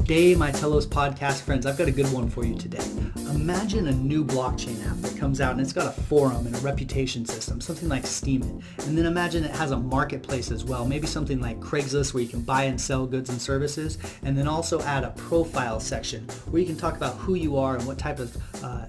Hey, my Telos podcast friends, I've got a good one for you today. Imagine a new blockchain app that comes out and it's got a forum and a reputation system, something like Steemit. And then imagine it has a marketplace as well, maybe something like Craigslist where you can buy and sell goods and services, and then also add a profile section where you can talk about who you are and what type of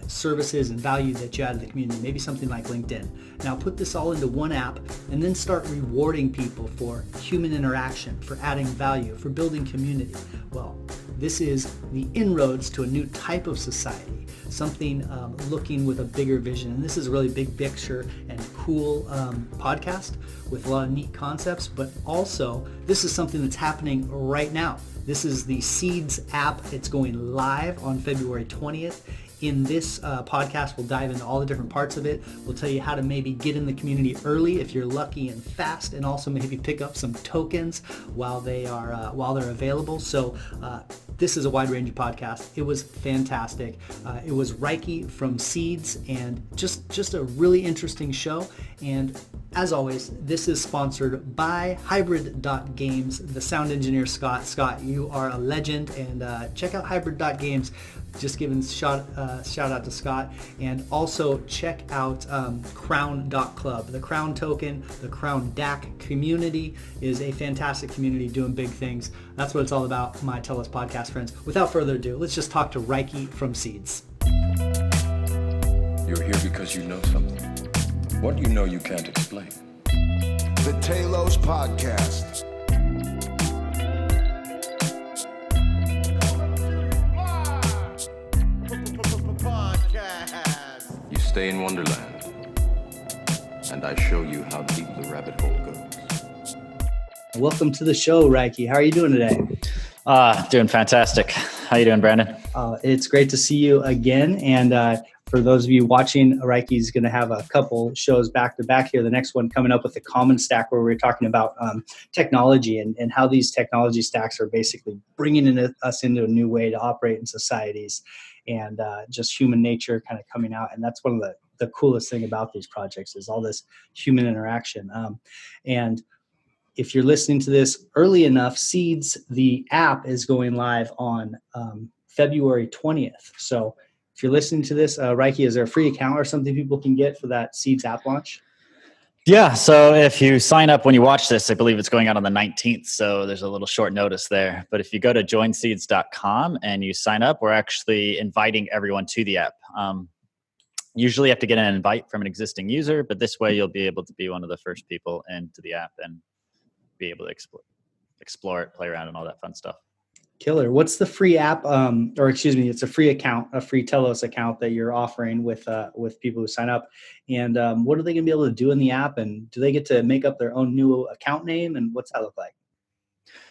services and value that you add to the community, maybe something like LinkedIn. Now put this all into one app and then start rewarding people for human interaction, for adding value, for building community. Well, this is the inroads to a new type of society, something looking with a bigger vision. And this is a really big picture and cool podcast with a lot of neat concepts, but also this is something that's happening right now. This is the Seeds app. It's going live on February 20th. In this podcast, we'll dive into all the different parts of it. We'll tell you how to maybe get in the community early if you're lucky and fast, and also maybe pick up some tokens while they're available. So this is a wide range of podcasts. It was fantastic. It was Rieki from Seeds, and just a really interesting show. And as always, this is sponsored by Hybrid.Games, the sound engineer Scott. Scott, you are a legend, and check out Hybrid.Games. Just giving shout out to Scott, and also check out Crown.club. The Crown token, the Crown DAC community is a fantastic community doing big things. That's what it's all about, my Telos podcast friends. Without further ado, let's just talk to Rieki from Seeds. You're here because you know something. What you know you can't explain. The Telos Podcast. You stay in Wonderland, and I show you how deep the rabbit hole goes. Welcome to the show, Rieki. How are you doing today? Doing fantastic. How you doing, Brandon? It's great to see you again. And for those of you watching, Rieki's going to have a couple shows back to back here. The next one coming up with the Common Stack, where we're talking about technology and how these technology stacks are basically bringing us into a new way to operate in societies, and just human nature kind of coming out. And that's one of the coolest thing about these projects is all this human interaction. And if you're listening to this early enough, Seeds, the app, is going live on February 20th. So if you're listening to this, Rieki, is there a free account or something people can get for that Seeds app launch? Yeah, so if you sign up when you watch this, I believe it's going out on the 19th, so there's a little short notice there. But if you go to joinseeds.com and you sign up, we're actually inviting everyone to the app. Usually you have to get an invite from an existing user, but this way you'll be able to be one of the first people into the app and be able to explore it, play around, and all that fun stuff. Killer. What's the free app, it's a free account, a free Telos account that you're offering with people who sign up. And what are they going to be able to do in the app? And do they get to make up their own new account name? And what's that look like?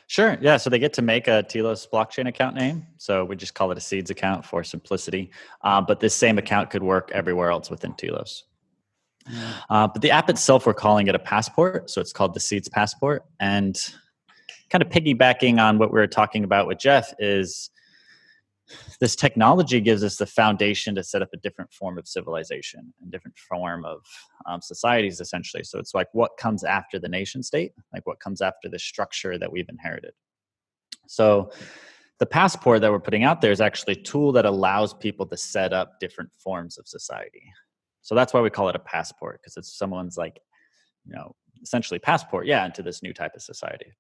Sure. Yeah. So they get to make a Telos blockchain account name. So we just call it a Seeds account for simplicity. But this same account could work everywhere else within Telos. But the app itself, we're calling it a passport. So it's called the Seeds Passport. And kind of piggybacking on what we were talking about with Jeff, is this technology gives us the foundation to set up a different form of civilization and different form of societies, essentially. So it's like what comes after the nation state, like what comes after the structure that we've inherited. So the passport that we're putting out there is actually a tool that allows people to set up different forms of society. So that's why we call it a passport, because it's someone's essentially passport, into this new type of society.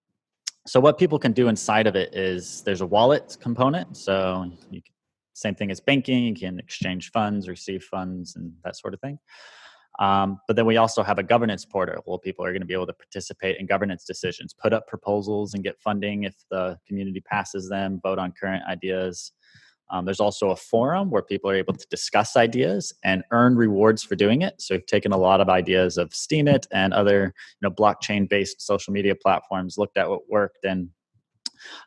So what people can do inside of it is there's a wallet component. So same thing as banking, you can exchange funds, receive funds, and that sort of thing. But then we also have a governance portal where people are going to be able to participate in governance decisions, put up proposals and get funding if the community passes them, vote on current ideas. There's also a forum where people are able to discuss ideas and earn rewards for doing it. So we've taken a lot of ideas of Steemit and other blockchain-based social media platforms, looked at what worked. And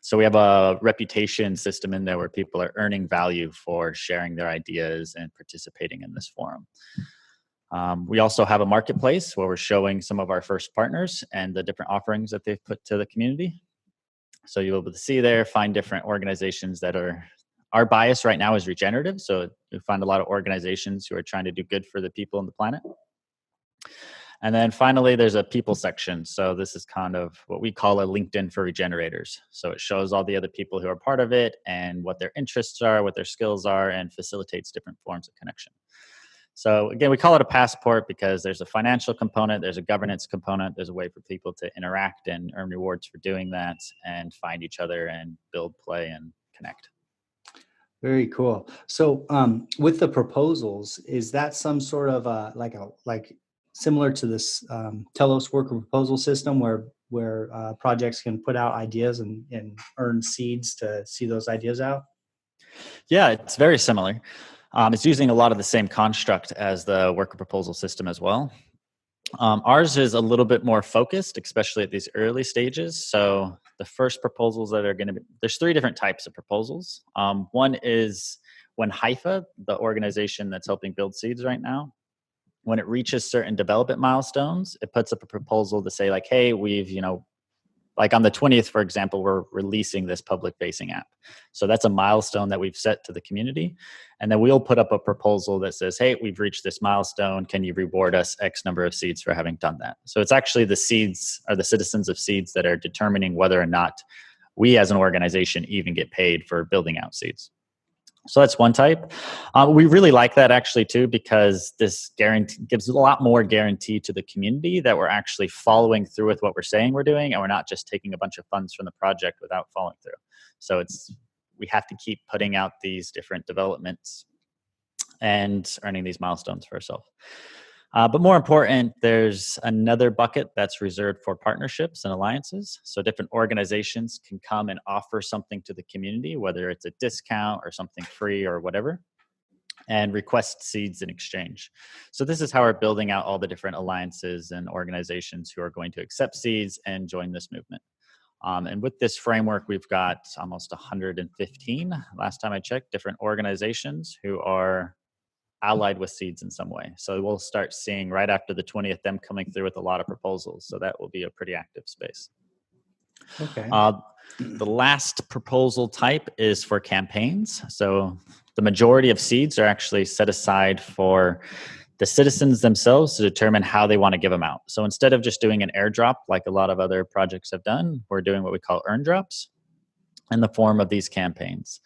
so we have a reputation system in there where people are earning value for sharing their ideas and participating in this forum. We also have a marketplace where we're showing some of our first partners and the different offerings that they've put to the community. So you'll be able to see there, find different organizations that are... Our bias right now is regenerative, so we find a lot of organizations who are trying to do good for the people on the planet. And then finally, there's a people section. So this is kind of what we call a LinkedIn for regenerators. So it shows all the other people who are part of it and what their interests are, what their skills are, and facilitates different forms of connection. So again, we call it a passport because there's a financial component, there's a governance component, there's a way for people to interact and earn rewards for doing that and find each other and build, play, and connect. Very cool. So with the proposals, is that some sort of like similar to this Telos worker proposal system where projects can put out ideas and earn seeds to see those ideas out? Yeah, it's very similar. It's using a lot of the same construct as the worker proposal system as well. Ours is a little bit more focused, especially at these early stages. So the first proposals that are going to be, there's 3 different types of proposals. One is when Haifa, the organization that's helping build seeds right now, when it reaches certain development milestones, it puts up a proposal to say like, hey, we've, like on the 20th, for example, we're releasing this public facing app. So that's a milestone that we've set to the community. And then we'll put up a proposal that says, hey, we've reached this milestone. Can you reward us X number of seeds for having done that? So it's actually the seeds or the citizens of seeds that are determining whether or not we as an organization even get paid for building out seeds. So that's one type. We really like that actually too, because this guarantee gives a lot more guarantee to the community that we're actually following through with what we're saying we're doing, and we're not just taking a bunch of funds from the project without following through. So we have to keep putting out these different developments and earning these milestones for ourselves. But more important, there's another bucket that's reserved for partnerships and alliances. So different organizations can come and offer something to the community, whether it's a discount or something free or whatever, and request seeds in exchange. So this is how we're building out all the different alliances and organizations who are going to accept seeds and join this movement. And with this framework, we've got almost 115, last time I checked, different organizations who are allied with seeds in some way. So we'll start seeing right after the 20th them coming through with a lot of proposals. So that will be a pretty active space. Okay. The last proposal type is for campaigns. So the majority of seeds are actually set aside for the citizens themselves to determine how they want to give them out. So instead of just doing an airdrop like a lot of other projects have done, we're doing what we call earn drops in the form of these campaigns.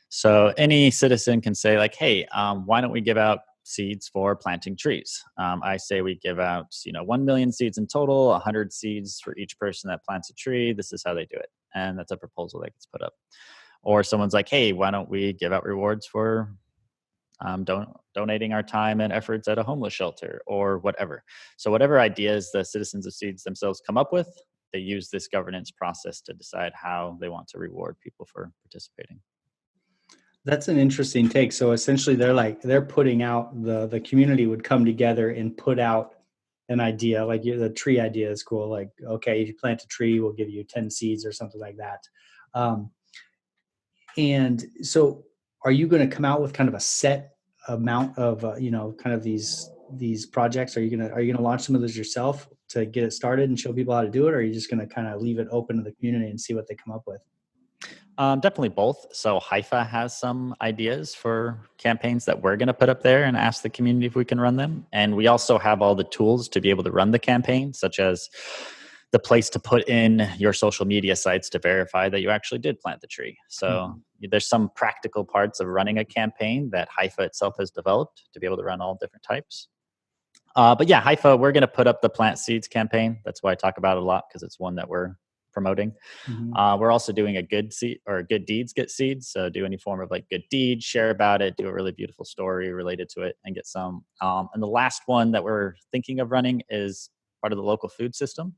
So any citizen can say like, hey, why don't we give out seeds for planting trees? I say we give out, 1 million seeds in total, 100 seeds for each person that plants a tree. This is how they do it. And that's a proposal that gets put up. Or someone's like, hey, why don't we give out rewards for donating our time and efforts at a homeless shelter or whatever. So whatever ideas the citizens of seeds themselves come up with, they use this governance process to decide how they want to reward people for participating. That's an interesting take. So essentially they're putting out, the community would come together and put out an idea, like the tree idea is cool. Like, okay, if you plant a tree, we'll give you 10 seeds or something like that. And so are you going to come out with kind of a set amount of, kind of these projects? Are you going to launch some of those yourself to get it started and show people how to do it? Or are you just going to kind of leave it open to the community and see what they come up with? Definitely both. So Haifa has some ideas for campaigns that we're going to put up there and ask the community if we can run them. And we also have all the tools to be able to run the campaign, such as the place to put in your social media sites to verify that you actually did plant the tree. So there's some practical parts of running a campaign that Haifa itself has developed to be able to run all different types. But yeah, Haifa, we're going to put up the plant seeds campaign. That's why I talk about it a lot, because it's one that we're promoting. We're also doing a good seed or good deeds get seeds. So do any form of like good deed, share about it, do a really beautiful story related to it and get some. And the last one that we're thinking of running is part of the local food system.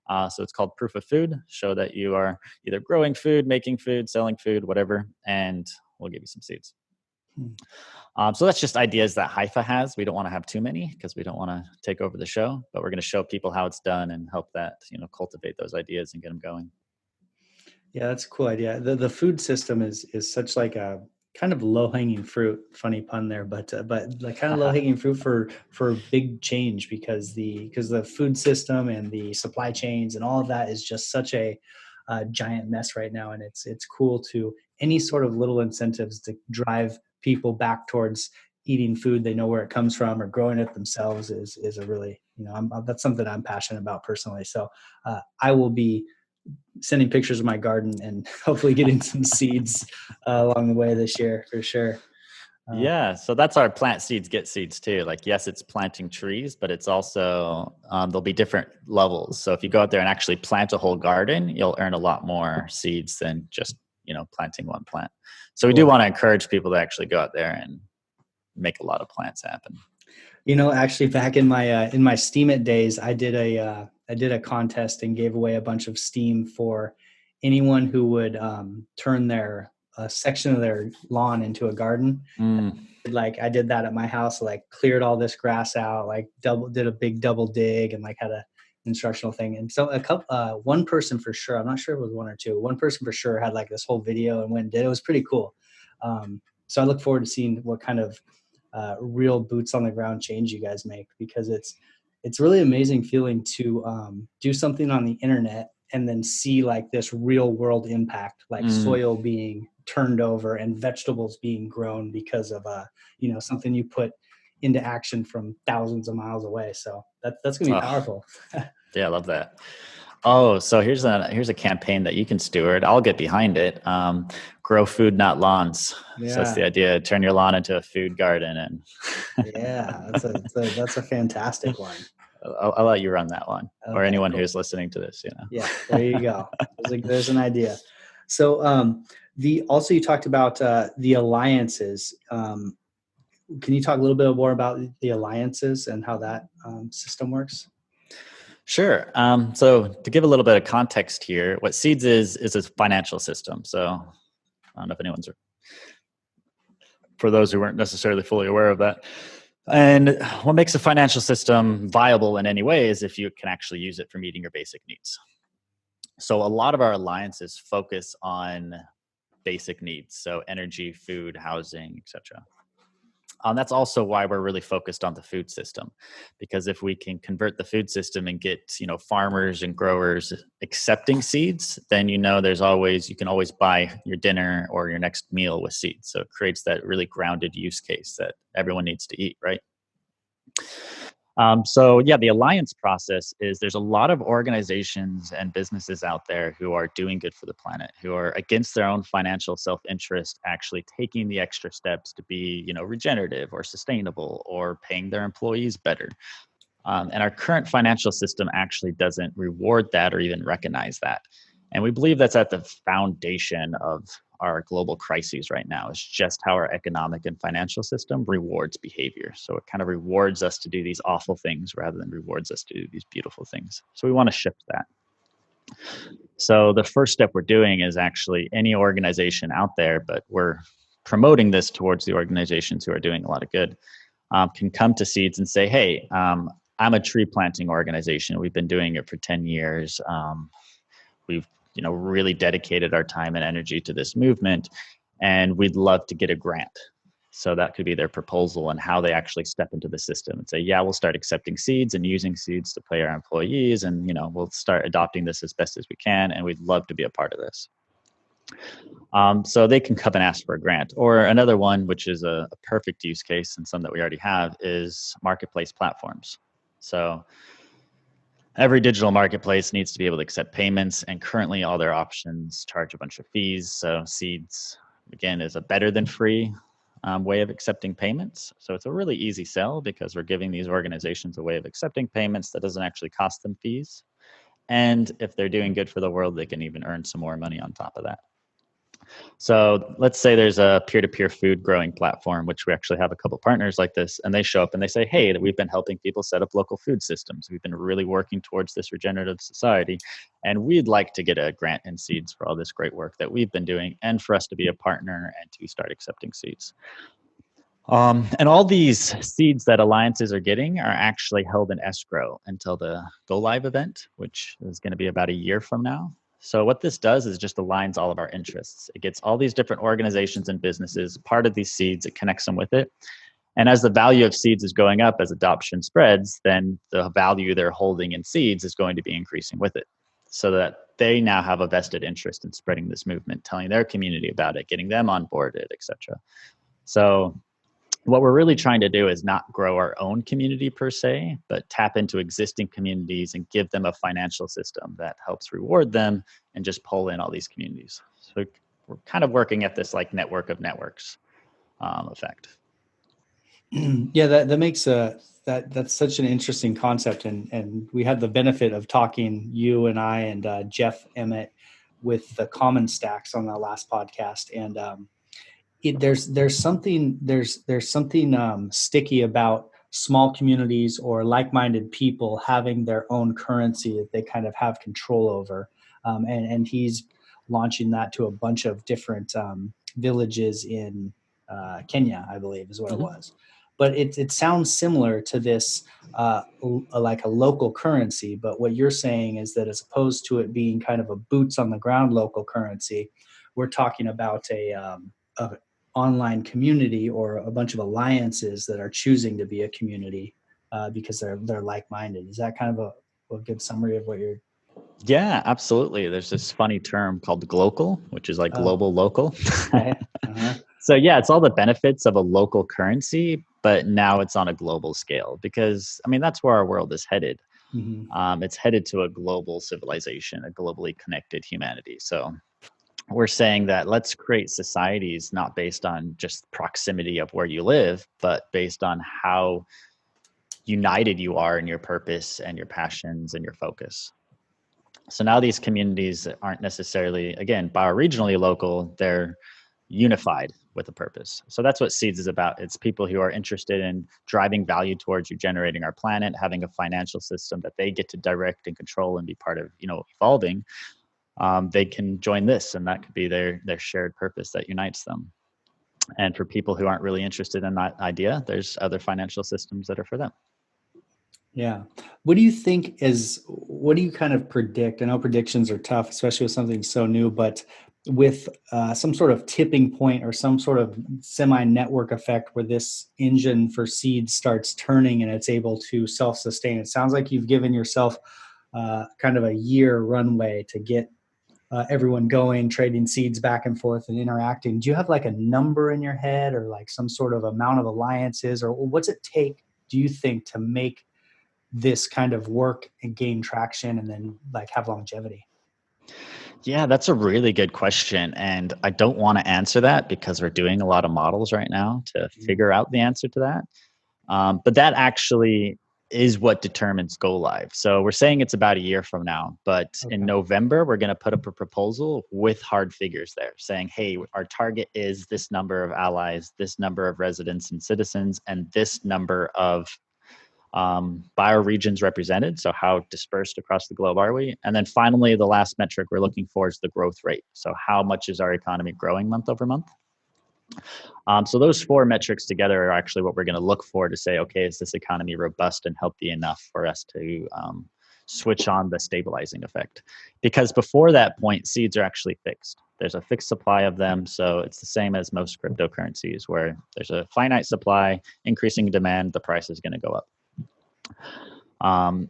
So it's called Proof of Food. Show that you are either growing food, making food, selling food, whatever, and we'll give you some seeds. So that's just ideas that Haifa has. We don't want to have too many because we don't want to take over the show, but we're going to show people how it's done and help that, cultivate those ideas and get them going. Yeah, that's a cool idea. The food system is such like a kind of low hanging fruit. Funny pun there, but like kind of low hanging fruit for big change because the food system and the supply chains and all of that is just such a giant mess right now, and it's cool to any sort of little incentives to drive people back towards eating food, they know where it comes from, or growing it themselves is a really, that's something I'm passionate about personally. So I will be sending pictures of my garden and hopefully getting some seeds along the way this year for sure. Yeah, so that's our plant seeds, get seeds too. Like, yes, it's planting trees, but it's also, there'll be different levels. So if you go out there and actually plant a whole garden, you'll earn a lot more seeds than just, planting one plant. So we do want to encourage people to actually go out there and make a lot of plants happen. Actually back in my Steemit days, I did a contest and gave away a bunch of steam for anyone who would turn a section of their lawn into a garden. Like I did that at my house, like cleared all this grass out, like did a big double dig, and like had a instructional thing. And so one person for sure, I'm not sure if it was one or two, one person for sure had like this whole video and went and did it. It was pretty cool. So I look forward to seeing what kind of real boots on the ground change you guys make, because it's really amazing feeling to do something on the internet and then see like this real world impact, like soil being turned over and vegetables being grown because of something you put into action from thousands of miles away. So that's gonna be powerful. Yeah, I love that. Oh, so here's a campaign that you can steward. I'll get behind it. Grow food, not lawns. Yeah. So that's the idea. Turn your lawn into a food garden, and yeah, that's a fantastic one. I'll let you run that one, Okay, or anyone cool. who's listening to this. Yeah, there you go. There's an idea. So also you talked about the alliances. Can you talk a little bit more about the alliances and how that system works? Sure. So to give a little bit of context here, what Seeds is a financial system. So I don't know if for those who weren't necessarily fully aware of that. And what makes a financial system viable in any way is if you can actually use it for meeting your basic needs. So a lot of our alliances focus on basic needs. So energy, food, housing, etc. That's also why we're really focused on the food system, because if we can convert the food system and get farmers and growers accepting seeds, then you can always buy your dinner or your next meal with seeds. So it creates that really grounded use case that everyone needs to eat, right? The alliance process is there's a lot of organizations and businesses out there who are doing good for the planet, who are against their own financial self-interest, actually taking the extra steps to be, regenerative or sustainable or paying their employees better. And our current financial system actually doesn't reward that or even recognize that. And we believe that's at the foundation of our global crises right now, is just how our economic and financial system rewards behavior. So it kind of rewards us to do these awful things rather than rewards us to do these beautiful things. So we want to shift that. So the first step we're doing is actually any organization out there, but we're promoting this towards the organizations who are doing a lot of good, can come to Seeds and say, hey, I'm a tree planting organization. We've been doing it for 10 years. We've really dedicated our time and energy to this movement, and we'd love to get a grant. So that could be their proposal and how they actually step into the system and say, yeah, we'll start accepting seeds and using seeds to pay our employees, and we'll start adopting this as best as we can, and we'd love to be a part of this. So they can come and ask for a grant. Or another one, which is a perfect use case and some that we already have, is marketplace platforms. So every digital marketplace needs to be able to accept payments, and currently all their options charge a bunch of fees. So Seeds, again, is a better than free way of accepting payments. So it's a really easy sell because we're giving these organizations a way of accepting payments that doesn't actually cost them fees. And if they're doing good for the world, they can even earn some more money on top of that. So let's say there's a peer-to-peer food growing platform, which we actually have a couple partners like this, and they show up and they say, hey, we've been helping people set up local food systems. We've been really working towards this regenerative society, and we'd like to get a grant in Seeds for all this great work that we've been doing, and for us to be a partner and to start accepting seeds. And all these seeds that alliances are getting are actually held in escrow until the go live event, which is going to be about a year from now. So what this does is just aligns all of our interests. It gets all these different organizations and businesses part of these seeds. It connects them with it. And as the value of seeds is going up, as adoption spreads, then the value they're holding in seeds is going to be increasing with it, so that they now have a vested interest in spreading this movement, telling their community about it, getting them onboarded, etc. So what we're really trying to do is not grow our own community per se, but tap into existing communities and give them a financial system that helps reward them and just pull in all these communities. So we're kind of working at this like network of networks effect. Yeah, that makes that's such an interesting concept, and we had the benefit of talking, you and I and Jeff Emmett, with the common stacks on the last podcast, and there's something sticky about small communities or like-minded people having their own currency that they kind of have control over, and he's launching that to a bunch of different villages in Kenya, I believe, is what it was. But it sounds similar to this, like a local currency. But what you're saying is that as opposed to it being kind of a boots on the ground local currency, we're talking about a online community or a bunch of alliances that are choosing to be a community because they're like-minded. Is that kind of a good summary of what you're? Yeah, absolutely. There's this funny term called glocal, which is like global local. Okay. Uh-huh. So yeah, it's all the benefits of a local currency, but now it's on a global scale because, I mean, that's where our world is headed. Mm-hmm. It's headed to a global civilization, a globally connected humanity. So we're saying that let's create societies not based on just proximity of where you live, but based on how united you are in your purpose and your passions and your focus. So now these communities aren't necessarily, again, bioregionally local, they're unified with a purpose. So that's what Seeds is about. It's people who are interested in driving value towards regenerating our planet, having a financial system that they get to direct and control and be part of, evolving. They can join this, and that could be their shared purpose that unites them. And for people who aren't really interested in that idea, there's other financial systems that are for them. Yeah. What do you kind of predict? I know predictions are tough, especially with something so new, but with some sort of tipping point or some sort of semi-network effect where this engine for Seeds starts turning and it's able to self-sustain. It sounds like you've given yourself kind of a year runway to get everyone going, trading seeds back and forth and interacting. Do you have like a number in your head or like some sort of amount of alliances, or what's it take, do you think, to make this kind of work and gain traction and then like have longevity? Yeah, that's a really good question. And I don't want to answer that because we're doing a lot of models right now to figure out the answer to that. But that actually is what determines go live. So we're saying it's about a year from now, but in November, we're going to put up a proposal with hard figures there saying, hey, our target is this number of allies, this number of residents and citizens, and this number of bioregions represented. So how dispersed across the globe are we? And then finally, the last metric we're looking for is the growth rate. So how much is our economy growing month over month? So those four metrics together are actually what we're going to look for to say, okay, is this economy robust and healthy enough for us to switch on the stabilizing effect? Because before that point, seeds are actually fixed. There's a fixed supply of them. So it's the same as most cryptocurrencies where there's a finite supply, increasing demand, the price is going to go up.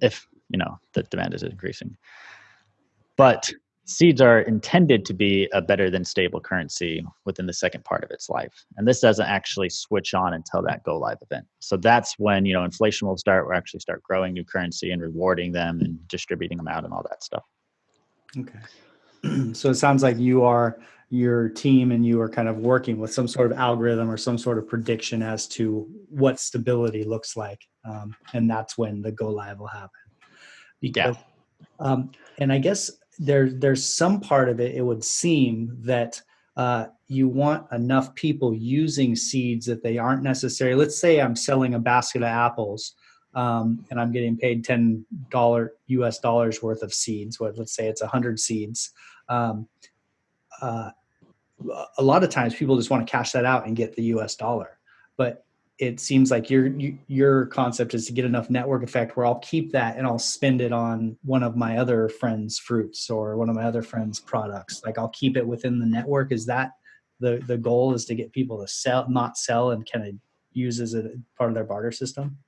If the demand is increasing. But seeds are intended to be a better than stable currency within the second part of its life. And this doesn't actually switch on until that go live event. So that's when, inflation will start. We'll actually start growing new currency and rewarding them and distributing them out and all that stuff. Okay. So it sounds like your team and you are kind of working with some sort of algorithm or some sort of prediction as to what stability looks like. And that's when the go live will happen. Because, and I guess there's some part of it would seem that you want enough people using seeds that they aren't necessarily, let's say I'm selling a basket of apples and I'm getting paid $10 US dollars worth of seeds. Let's say it's 100 seeds. A lot of times people just want to cash that out and get the US dollar. But it seems like your concept is to get enough network effect where I'll keep that and I'll spend it on one of my other friends' fruits or one of my other friends' products. Like I'll keep it within the network. Is that the goal, is to get people to not sell and kind of use as a part of their barter system?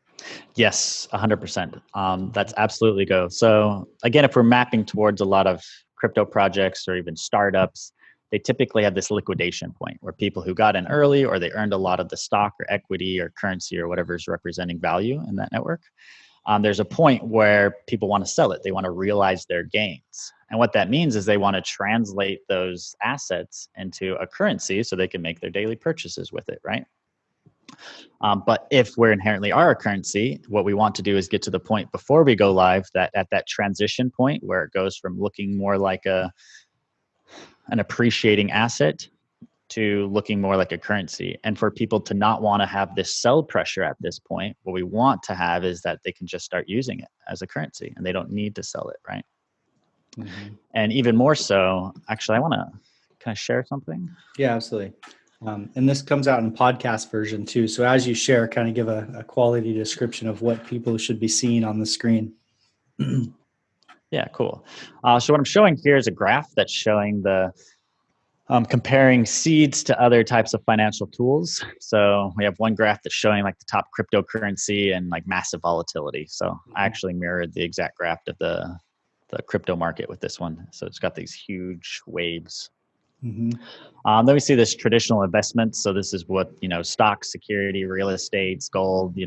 Yes, 100%. That's absolutely go. So again, if we're mapping towards a lot of crypto projects or even startups, they typically have this liquidation point where people who got in early or they earned a lot of the stock or equity or currency or whatever is representing value in that network. There's a point where people want to sell it. They want to realize their gains. And what that means is they want to translate those assets into a currency so they can make their daily purchases with it, right? But if we're inherently are a currency, what we want to do is get to the point before we go live that at that transition point where it goes from looking more like an appreciating asset to looking more like a currency. And for people to not want to have this sell pressure at this point, what we want to have is that they can just start using it as a currency and they don't need to sell it, right? Mm-hmm. And even more so, actually, I want to kind of share something. Yeah, absolutely. And this comes out in podcast version too. So as you share, kind of give a quality description of what people should be seeing on the screen. Yeah, cool. So what I'm showing here is a graph that's showing the comparing seeds to other types of financial tools. So we have one graph that's showing like the top cryptocurrency and like massive volatility. So I actually mirrored the exact graph of the crypto market with this one. So it's got these huge waves. Mm-hmm. Then we see this traditional investment. So this is what, stocks, security, real estate, gold,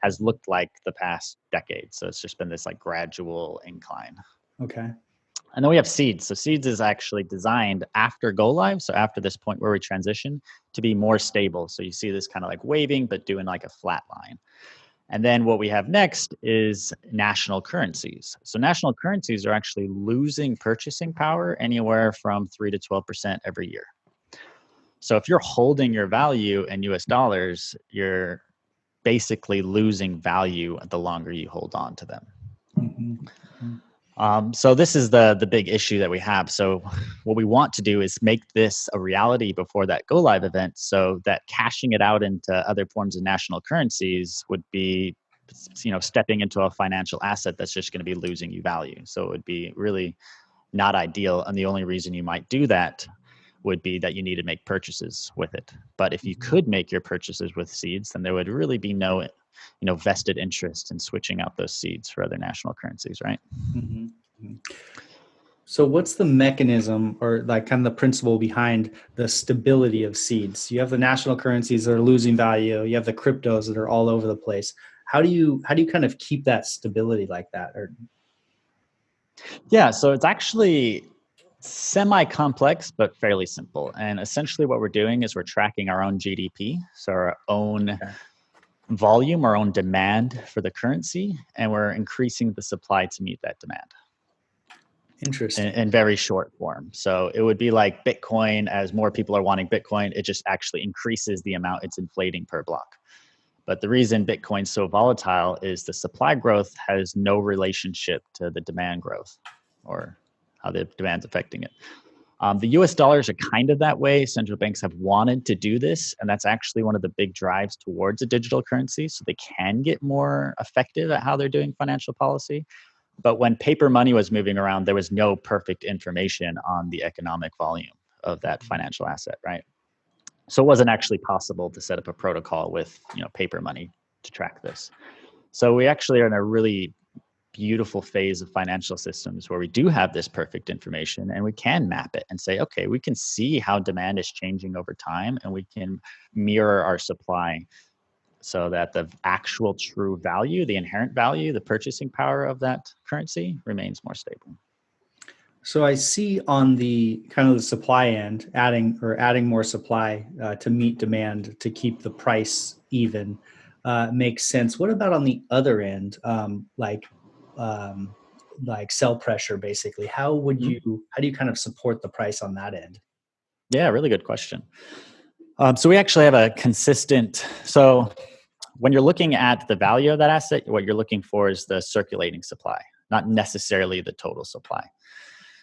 has looked like the past decade. So it's just been this like gradual incline. Okay. And then we have seeds. So seeds is actually designed after go live. So after this point where we transition to be more stable. So you see this kind of like waving, but doing like a flat line. And then what we have next is national currencies. So national currencies are actually losing purchasing power anywhere from 3 to 12% every year. So if you're holding your value in US dollars, you're basically losing value the longer you hold on to them. Mm-hmm. So this is the big issue that we have. So what we want to do is make this a reality before that go live event so that cashing it out into other forms of national currencies would be, stepping into a financial asset that's just going to be losing you value. So it would be really not ideal. And the only reason you might do that would be that you need to make purchases with it. But if you could make your purchases with seeds, then there would really be no vested interest in switching out those seeds for other national currencies, right? Mm-hmm. So what's the mechanism or like kind of the principle behind the stability of seeds? You have the national currencies that are losing value. You have the cryptos that are all over the place. How do you kind of keep that stability like that? Yeah, so it's actually semi-complex, but fairly simple. And essentially what we're doing is we're tracking our own GDP. So our own volume, our own demand for the currency, and we're increasing the supply to meet that demand. Interesting. In very short form. So it would be like Bitcoin. As more people are wanting Bitcoin, it just actually increases the amount it's inflating per block. But the reason Bitcoin's so volatile is the supply growth has no relationship to the demand growth or how the demand's affecting it. The US dollars are kind of that way. Central banks have wanted to do this, and that's actually one of the big drives towards a digital currency, so they can get more effective at how they're doing financial policy. But when paper money was moving around, there was no perfect information on the economic volume of that financial asset, right? So it wasn't actually possible to set up a protocol with paper money to track this. So we actually are in a really beautiful phase of financial systems where we do have this perfect information and we can map it and say, okay, we can see how demand is changing over time and we can mirror our supply so that the actual true value, the inherent value, the purchasing power of that currency remains more stable. So I see on the kind of the supply end, adding more supply to meet demand to keep the price even makes sense. What about on the other end, like sell pressure, basically? How do you kind of support the price on that end? Yeah, really good question. So we actually have a consistent. So when you're looking at the value of that asset, what you're looking for is the circulating supply, not necessarily the total supply.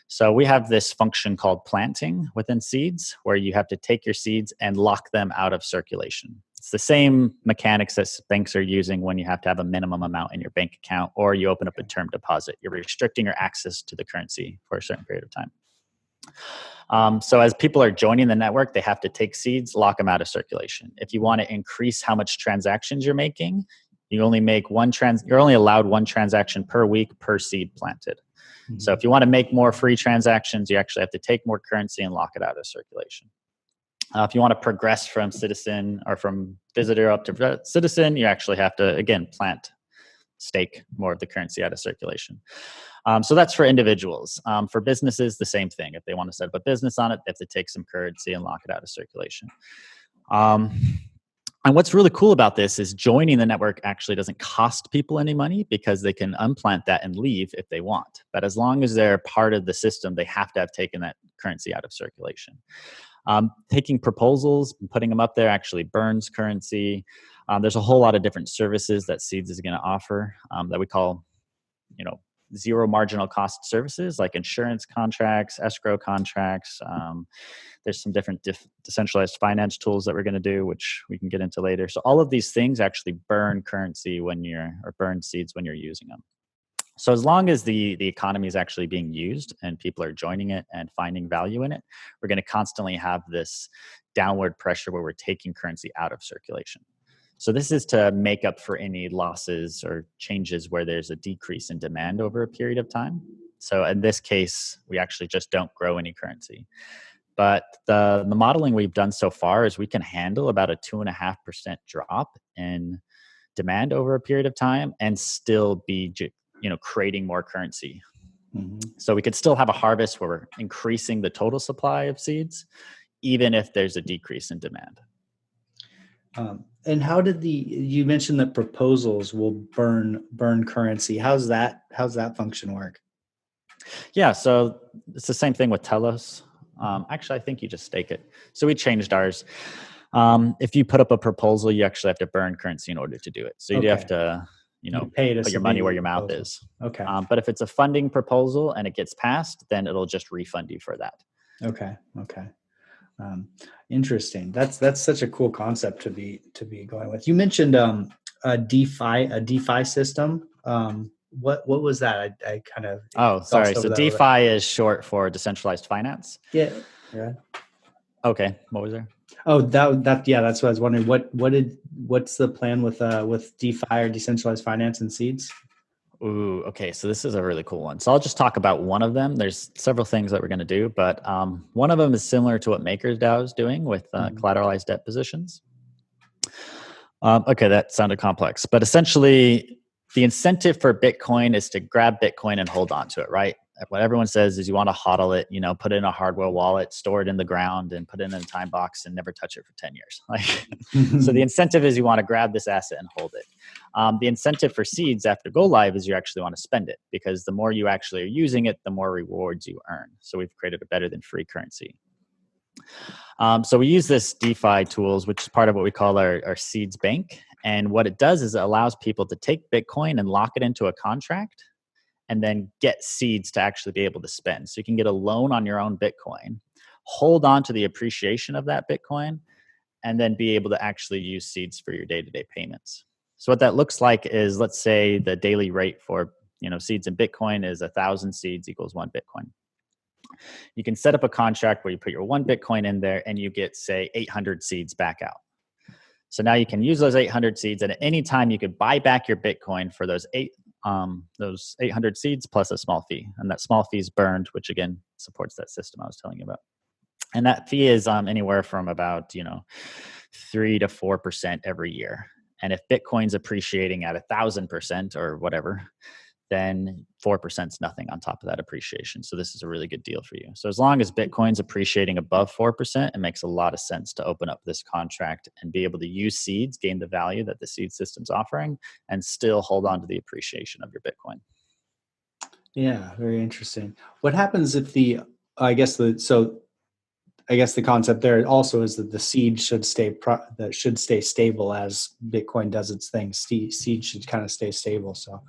So we have this function called planting within seeds, where you have to take your seeds and lock them out of circulation. It's the same mechanics that banks are using when you have to have a minimum amount in your bank account or you open up a term deposit. You're restricting your access to the currency for a certain period of time. So as people are joining the network, they have to take seeds, lock them out of circulation. If you want to increase how much transactions you're making, you only make you're only allowed one transaction per week per seed planted. So if you want to make more free transactions, you actually have to take more currency and lock it out of circulation. If you want to progress from citizen or from visitor up to citizen, you actually have to, again, stake more of the currency out of circulation. So that's for individuals. For businesses, the same thing. If they want to set up a business on it, they have to take some currency and lock it out of circulation. And what's really cool about this is joining the network actually doesn't cost people any money because they can unplant that and leave if they want. But as long as they're part of the system, they have to have taken that currency out of circulation. Taking proposals and putting them up there actually burns currency. There's a whole lot of different services that Seeds is going to offer that we call, zero marginal cost services like insurance contracts, escrow contracts. There's some different decentralized finance tools that we're going to do, which we can get into later. So all of these things actually burn currency or burn seeds when you're using them. So as long as the economy is actually being used and people are joining it and finding value in it, we're going to constantly have this downward pressure where we're taking currency out of circulation. So this is to make up for any losses or changes where there's a decrease in demand over a period of time. So in this case, we actually just don't grow any currency. But the modeling we've done so far is we can handle about a 2.5% drop in demand over a period of time and still be creating more currency. So we could still have a harvest where we're increasing the total supply of seeds, even if there's a decrease in demand. And how did you mentioned that proposals will burn currency? How's that function work? Yeah, so it's the same thing with Telos. Actually, I think you just stake it. So we changed ours. If you put up a proposal, you actually have to burn currency in order to do it. So you do have to, put your money where your mouth is. Okay. But if it's a funding proposal and it gets passed, then it'll just refund you for that. Okay. Interesting. That's such a cool concept to be going with. You mentioned a DeFi system. What was that? I kind of sorry. So DeFi is short for decentralized finance. Yeah. Okay. What was there? Oh, that's what I was wondering. What's the plan with DeFi or decentralized finance and Seeds? Ooh, okay. So this is a really cool one. So I'll just talk about one of them. There's several things that we're going to do, but one of them is similar to what MakerDAO is doing with collateralized debt positions. Okay, that sounded complex, but essentially the incentive for Bitcoin is to grab Bitcoin and hold on to it, right? What everyone says is you want to hodl it, put it in a hardware wallet, store it in the ground, and put it in a time box and never touch it for 10 years. So the incentive is you want to grab this asset and hold it. The incentive for Seeds after go live is you actually want to spend it, because the more you actually are using it, the more rewards you earn. So we've created a better than free currency. So we use this DeFi tools, which is part of what we call our Seeds bank. And what it does is it allows people to take Bitcoin and lock it into a contract and then get seeds to actually be able to spend. So you can get a loan on your own Bitcoin, hold on to the appreciation of that Bitcoin, and then be able to actually use seeds for your day-to-day payments. So what that looks like is, let's say the daily rate for seeds in Bitcoin is 1,000 seeds equals 1 Bitcoin. You can set up a contract where you put your 1 Bitcoin in there and you get, say, 800 seeds back out. So now you can use those 800 seeds, and at any time you could buy back your Bitcoin for those 800 seeds plus a small fee. And that small fee is burned, which again supports that system I was telling you about. And that fee is anywhere from about 3 to 4% every year. And if Bitcoin's appreciating at 1,000% or whatever, then 4% is nothing on top of that appreciation. So this is a really good deal for you. So as long as Bitcoin's appreciating above 4%, it makes a lot of sense to open up this contract and be able to use seeds, gain the value that the seed system's offering, and still hold on to the appreciation of your Bitcoin. Yeah, very interesting. What happens if the concept there also is that the seed should stay stable as Bitcoin does its thing. Seed should kind of stay stable. So,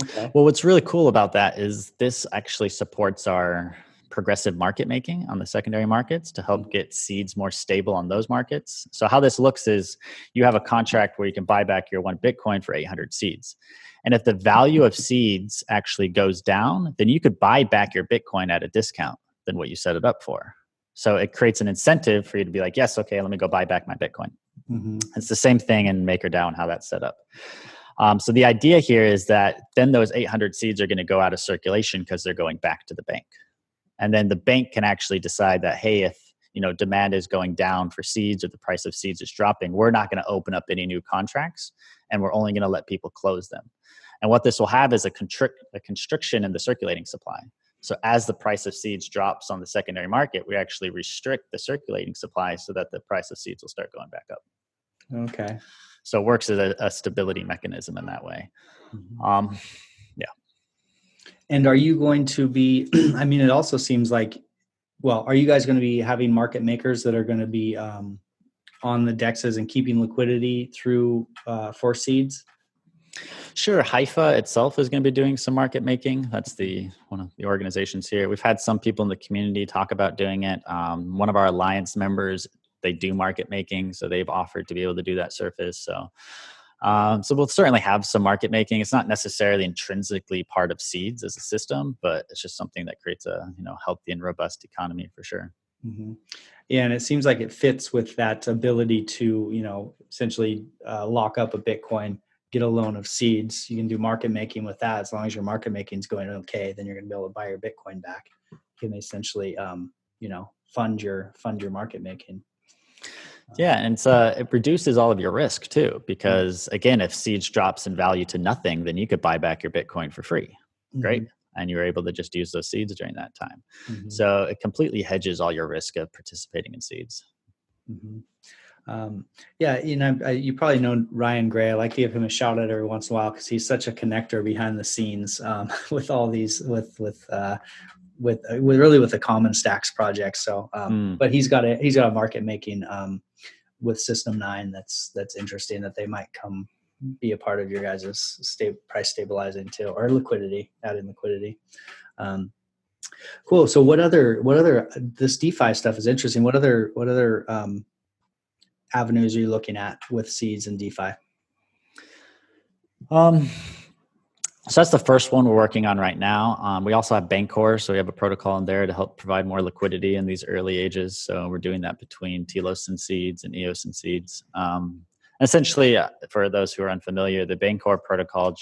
okay. Well, what's really cool about that is this actually supports our progressive market making on the secondary markets to help get seeds more stable on those markets. So how this looks is you have a contract where you can buy back your 1 Bitcoin for 800 seeds. And if the value of seeds actually goes down, then you could buy back your Bitcoin at a discount than what you set it up for. So it creates an incentive for you to be like, yes, okay, let me go buy back my Bitcoin. Mm-hmm. It's the same thing in MakerDAO and how that's set up. So the idea here is that then those 800 seeds are going to go out of circulation because they're going back to the bank. And then the bank can actually decide that, hey, if demand is going down for seeds or the price of seeds is dropping, we're not going to open up any new contracts, and we're only going to let people close them. And what this will have is a constriction in the circulating supply. So as the price of seeds drops on the secondary market, we actually restrict the circulating supply so that the price of seeds will start going back up. Okay. So it works as a stability mechanism in that way. Mm-hmm. Yeah. And are you going to be, I mean, it also seems like, well, are you guys going to be having market makers that are going to be on the DEXs and keeping liquidity through for seeds? Sure. Haifa itself is going to be doing some market making. That's one of the organizations here. We've had some people in the community talk about doing it. One of our alliance members, they do market making, so they've offered to be able to do that service. So we'll certainly have some market making. It's not necessarily intrinsically part of seeds as a system, but it's just something that creates a healthy and robust economy for sure. Mm-hmm. Yeah, and it seems like it fits with that ability to essentially lock up a Bitcoin, get a loan of seeds. You can do market making with that. As long as your market making is going okay, then you're going to be able to buy your Bitcoin back. You can essentially fund your market making. Yeah, and it reduces all of your risk too, because again, if seeds drops in value to nothing, then you could buy back your Bitcoin for free. Mm-hmm. Great. And you're able to just use those seeds during that time. Mm-hmm. So it completely hedges all your risk of participating in seeds. Mm-hmm. Yeah, you probably know Ryan Gray. I like to give him a shout out every once in a while because he's such a connector behind the scenes with all these with the Common Stacks project. So, but he's got a market making with System 9 that's interesting, that they might come be a part of your guys' price stabilizing too, or adding liquidity. Cool. So what other this DeFi stuff is interesting. What other avenues are you looking at with seeds and DeFi? So that's the first one we're working on right now. We also have Bancor, so we have a protocol in there to help provide more liquidity in these early ages. So we're doing that between Telos and seeds and EOS and seeds. Essentially, for those who are unfamiliar, the Bancor protocol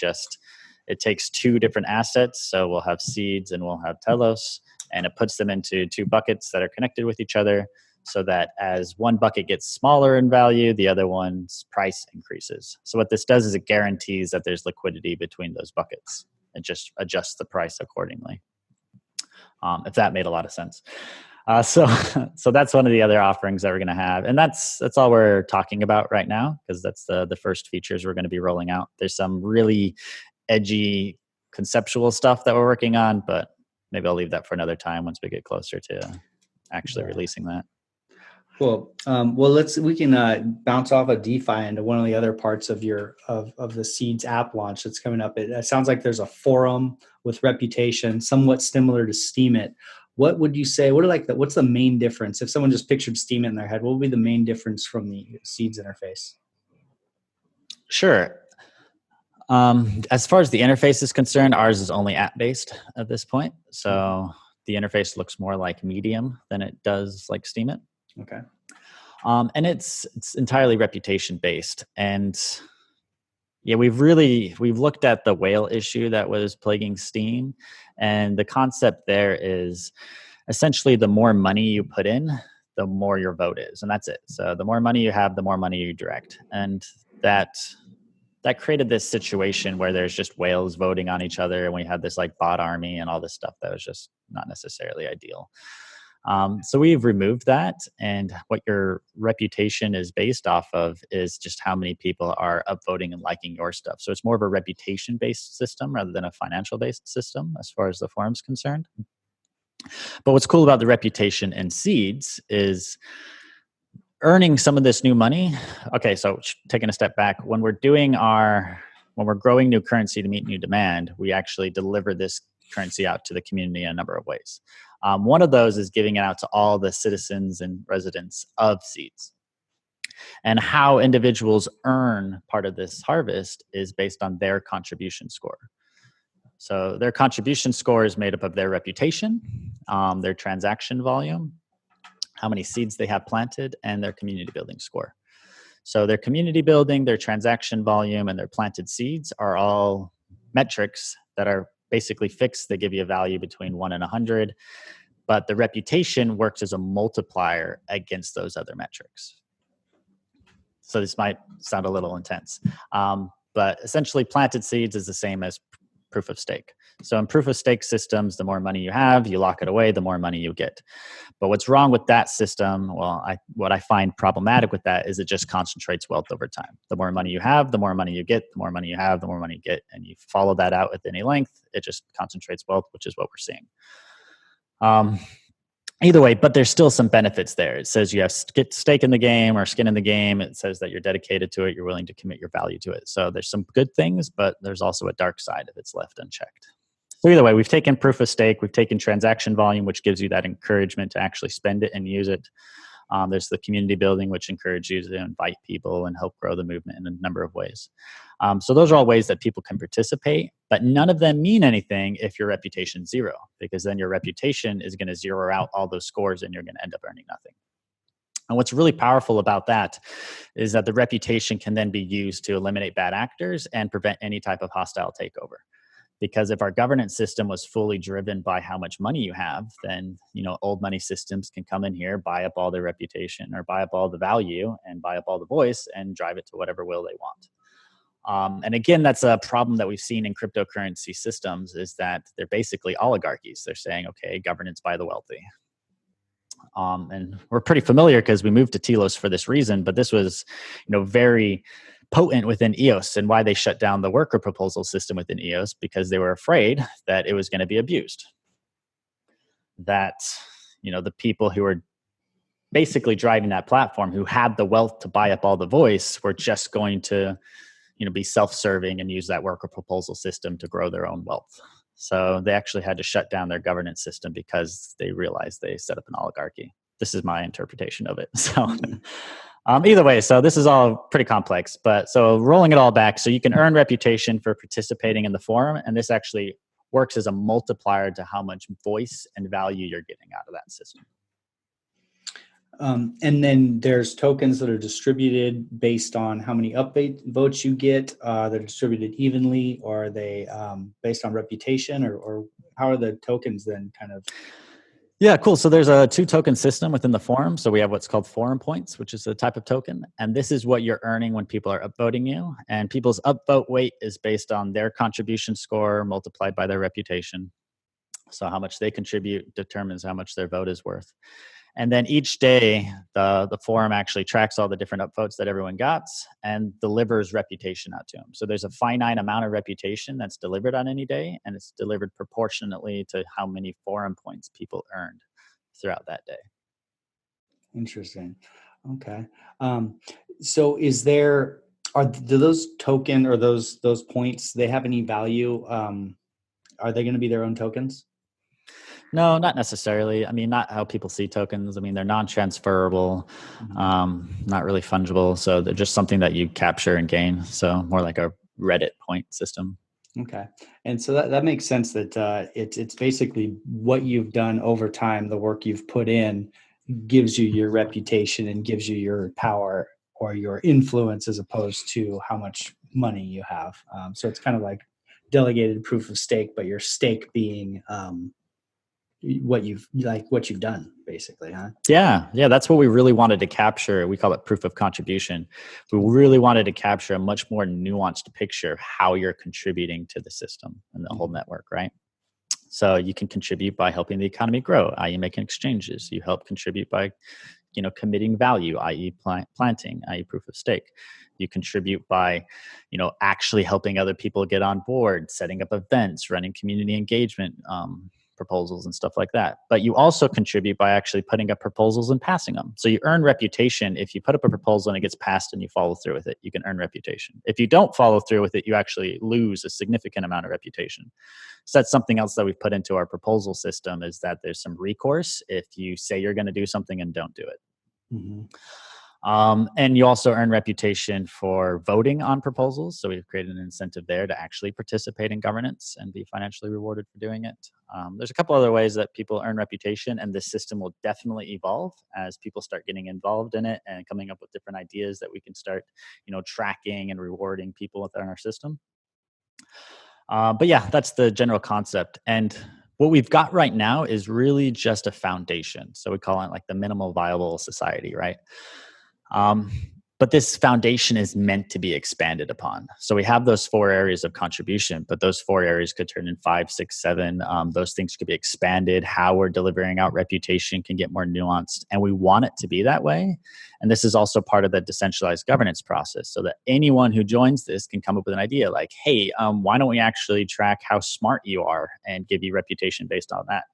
it takes two different assets. So we'll have seeds and we'll have Telos, and it puts them into two buckets that are connected with each other, so that as one bucket gets smaller in value, the other one's price increases. So what this does is it guarantees that there's liquidity between those buckets and just adjusts the price accordingly. If that made a lot of sense. So that's one of the other offerings that we're going to have. And that's all we're talking about right now, because that's the first features we're going to be rolling out. There's some really edgy conceptual stuff that we're working on, but maybe I'll leave that for another time once we get closer to actually releasing that. Cool. Well, we can bounce off of DeFi into one of the other parts of of the Seeds app launch that's coming up. It sounds like there's a forum with reputation, somewhat similar to Steemit. What would you say? What's the main difference? If someone just pictured Steemit in their head, what would be the main difference from the Seeds interface? Sure. As far as the interface is concerned, ours is only app-based at this point. So the interface looks more like Medium than it does like Steemit. Okay. And it's entirely reputation based. And yeah, we've looked at the whale issue that was plaguing Steam. And the concept there is essentially the more money you put in, the more your vote is. And that's it. So the more money you have, the more money you direct. And that created this situation where there's just whales voting on each other. And we had this like bot army and all this stuff that was just not necessarily ideal. So we've removed that, and what your reputation is based off of is just how many people are upvoting and liking your stuff. So it's more of a reputation-based system rather than a financial-based system as far as the forum's concerned. But what's cool about the reputation and seeds is earning some of this new money. Okay, so taking a step back, when we're growing new currency to meet new demand, we actually deliver this currency out to the community in a number of ways. One of those is giving it out to all the citizens and residents of seeds. And how individuals earn part of this harvest is based on their contribution score. So their contribution score is made up of their reputation, their transaction volume, how many seeds they have planted, and their community building score. So their community building, their transaction volume, and their planted seeds are all metrics that are basically fixed. They give you a value between 1 and 100, but the reputation works as a multiplier against those other metrics. So this might sound a little intense, but essentially planted seeds is the same as proof of stake. So in proof of stake systems, the more money you have, you lock it away, the more money you get. But what's wrong with that system, what I find problematic with that is it just concentrates wealth over time. The more money you have, the more money you get, the more money you have, the more money you get. And you follow that out with any length, it just concentrates wealth, which is what we're seeing. Either way, but there's still some benefits there. It says you have stake in the game or skin in the game. It says that you're dedicated to it. You're willing to commit your value to it. So there's some good things, but there's also a dark side if it's left unchecked. So either way, we've taken proof of stake. We've taken transaction volume, which gives you that encouragement to actually spend it and use it. There's the community building, which encourages you to invite people and help grow the movement in a number of ways. So those are all ways that people can participate, but none of them mean anything if your reputation's 0, because then your reputation is going to zero out all those scores and you're going to end up earning nothing. And what's really powerful about that is that the reputation can then be used to eliminate bad actors and prevent any type of hostile takeover. Because if our governance system was fully driven by how much money you have, then old money systems can come in here, buy up all their reputation or buy up all the value and buy up all the voice and drive it to whatever will they want. And again, that's a problem that we've seen in cryptocurrency systems, is that they're basically oligarchies. They're saying, okay, governance by the wealthy. And we're pretty familiar because we moved to Telos for this reason, but this was, very potent within EOS, and why they shut down the worker proposal system within EOS, because they were afraid that it was going to be abused. That, the people who were basically driving that platform, who had the wealth to buy up all the voice, were just going to, be self-serving and use that worker proposal system to grow their own wealth. So they actually had to shut down their governance system because they realized they set up an oligarchy. This is my interpretation of it. So either way, so this is all pretty complex, but so rolling it all back, so you can earn reputation for participating in the forum, and this actually works as a multiplier to how much voice and value you're getting out of that system. And then there's tokens that are distributed based on how many upvotes you get. They're distributed evenly, or are they based on reputation, or how are the tokens then kind of? Yeah, cool. So there's a 2-token system within the forum. So we have what's called forum points, which is a type of token. And this is what you're earning when people are upvoting you. And people's upvote weight is based on their contribution score multiplied by their reputation. So how much they contribute determines how much their vote is worth. And then each day, the forum actually tracks all the different upvotes that everyone got and delivers reputation out to them. So there's a finite amount of reputation that's delivered on any day, and it's delivered proportionately to how many forum points people earned throughout that day. Interesting. Okay. So do those token or those points, they have any value? Are they going to be their own tokens? No, not necessarily. I mean, not how people see tokens. I mean, they're non-transferable, not really fungible. So they're just something that you capture and gain. So more like a Reddit point system. Okay. And so that makes sense that it's basically what you've done over time, the work you've put in gives you your reputation and gives you your power or your influence, as opposed to how much money you have. So it's kind of like delegated proof of stake, but your stake being what you've done, basically, huh? Yeah, that's what we really wanted to capture. We call it proof of contribution. We really wanted to capture a much more nuanced picture of how you're contributing to the system and the whole network, right? So you can contribute by helping the economy grow, i.e. making exchanges. You help contribute by committing value, i.e. planting, i.e. proof of stake. You contribute by, actually helping other people get on board, setting up events, running community engagement proposals and stuff like that. But you also contribute by actually putting up proposals and passing them. So you earn reputation. If you put up a proposal and it gets passed and you follow through with it, you can earn reputation. If you don't follow through with it, you actually lose a significant amount of reputation. So that's something else that we've put into our proposal system, is that there's some recourse if you say you're going to do something and don't do it. Mm-hmm. And you also earn reputation for voting on proposals. So we've created an incentive there to actually participate in governance and be financially rewarded for doing it. There's a couple other ways that people earn reputation, and this system will definitely evolve as people start getting involved in it and coming up with different ideas that we can start, tracking and rewarding people within our system. But yeah, that's the general concept. And what we've got right now is really just a foundation. So we call it like the minimal viable society, right? But this foundation is meant to be expanded upon. So we have those 4 areas of contribution, but those 4 areas could turn in 5, 6, 7. Those things could be expanded. How we're delivering out reputation can get more nuanced, and we want it to be that way. And this is also part of the decentralized governance process, so that anyone who joins this can come up with an idea like, hey, why don't we actually track how smart you are and give you reputation based on that?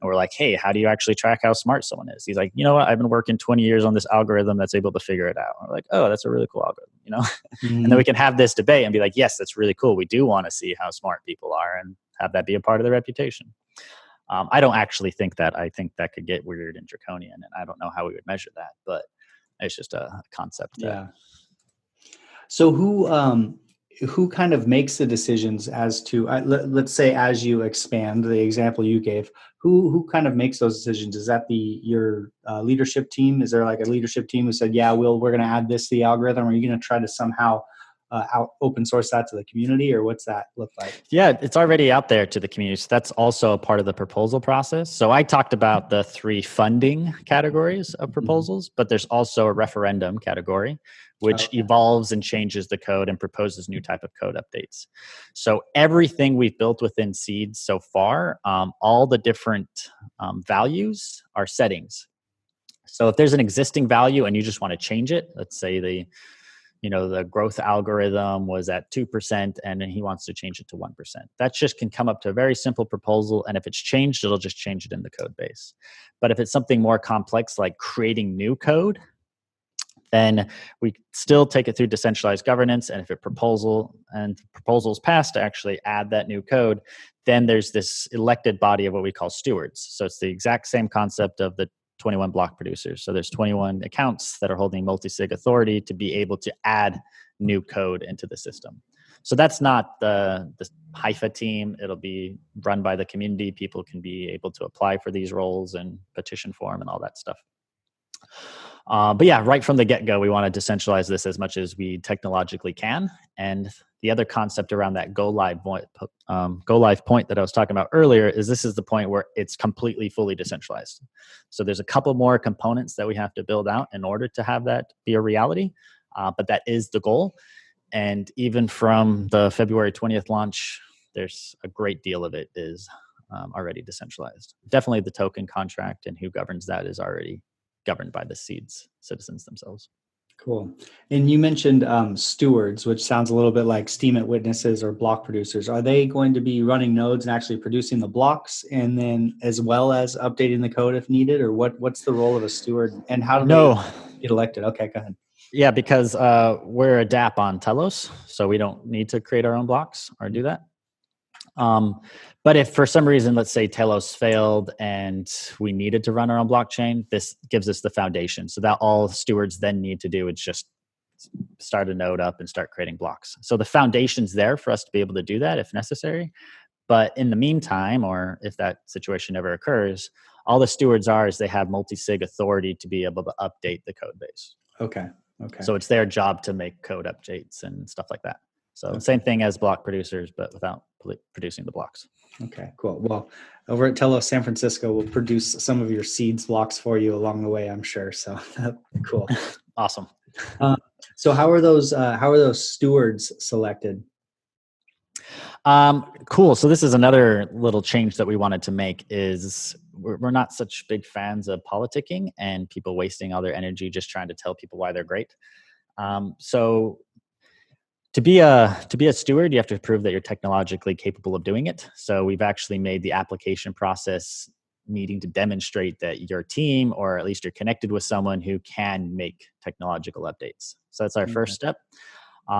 And we're like, hey, how do you actually track how smart someone is? He's like, you know what? I've been working 20 years on this algorithm that's able to figure it out. And we're like, oh, that's a really cool algorithm, Mm-hmm. And then we can have this debate and be like, yes, that's really cool. We do want to see how smart people are and have that be a part of the reputation. I don't actually think that. I think that could get weird and draconian, and I don't know how we would measure that, but it's just a concept. Yeah. So who kind of makes the decisions as to let's say as you expand the example you gave, who kind of makes those decisions? Is that your leadership team? Is there like a leadership team who said, yeah, we're going to add this to the algorithm? Or are you going to try to somehow open source that to the community, or what's that look like? Yeah, it's already out there to the community. So that's also a part of the proposal process. So I talked about the 3 funding categories of proposals, but there's also a referendum category, which evolves and changes the code and proposes new type of code updates. So everything we've built within Seeds so far, all the different values are settings. So if there's an existing value and you just want to change it, let's say the growth algorithm was at 2% and then he wants to change it to 1%. That just can come up to a very simple proposal. And if it's changed, it'll just change it in the code base. But if it's something more complex, like creating new code, then we still take it through decentralized governance. And if proposals passed to actually add that new code, then there's this elected body of what we call stewards. So it's the exact same concept of the 21 block producers. So there's 21 accounts that are holding multi-sig authority to be able to add new code into the system. So that's not the Haifa team. It'll be run by the community. People can be able to apply for these roles and petition for them and all that stuff. But yeah, right from the get-go, we want to decentralize this as much as we technologically can. And the other concept around that go live point that I was talking about earlier is this is the point where it's completely fully decentralized. So there's a couple more components that we have to build out in order to have that be a reality. But that is the goal. And even from the February 20th launch, there's a great deal of it is already decentralized. Definitely the token contract and who governs that is already governed by the Seeds citizens themselves. Cool. And you mentioned stewards, which sounds a little bit like Steemit witnesses or block producers. Are they going to be running nodes and actually producing the blocks, and then as well as updating the code if needed? Or what's the role of a steward, and how do they get elected? Okay, go ahead. Yeah, because we're a DApp on Telos, so we don't need to create our own blocks or do that. But if for some reason, let's say Telos failed and we needed to run our own blockchain, this gives us the foundation. So that all stewards then need to do is just start a node up and start creating blocks. So the foundation's there for us to be able to do that if necessary. But in the meantime, or if that situation ever occurs, all the stewards is they have multi-sig authority to be able to update the code base. Okay. So it's their job to make code updates and stuff like that. So same thing as block producers, but without producing the blocks. Okay, cool. Well, over at Telos San Francisco, we'll produce some of your Seeds blocks for you along the way, I'm sure. So cool. Awesome. So how are those stewards selected? Cool. So this is another little change that we wanted to make is we're not such big fans of politicking and people wasting all their energy just trying to tell people why they're great. So to be a steward, you have to prove that you're technologically capable of doing it. So we've actually made the application process needing to demonstrate that your team, or at least you're connected with someone who can make technological updates. So that's our first step.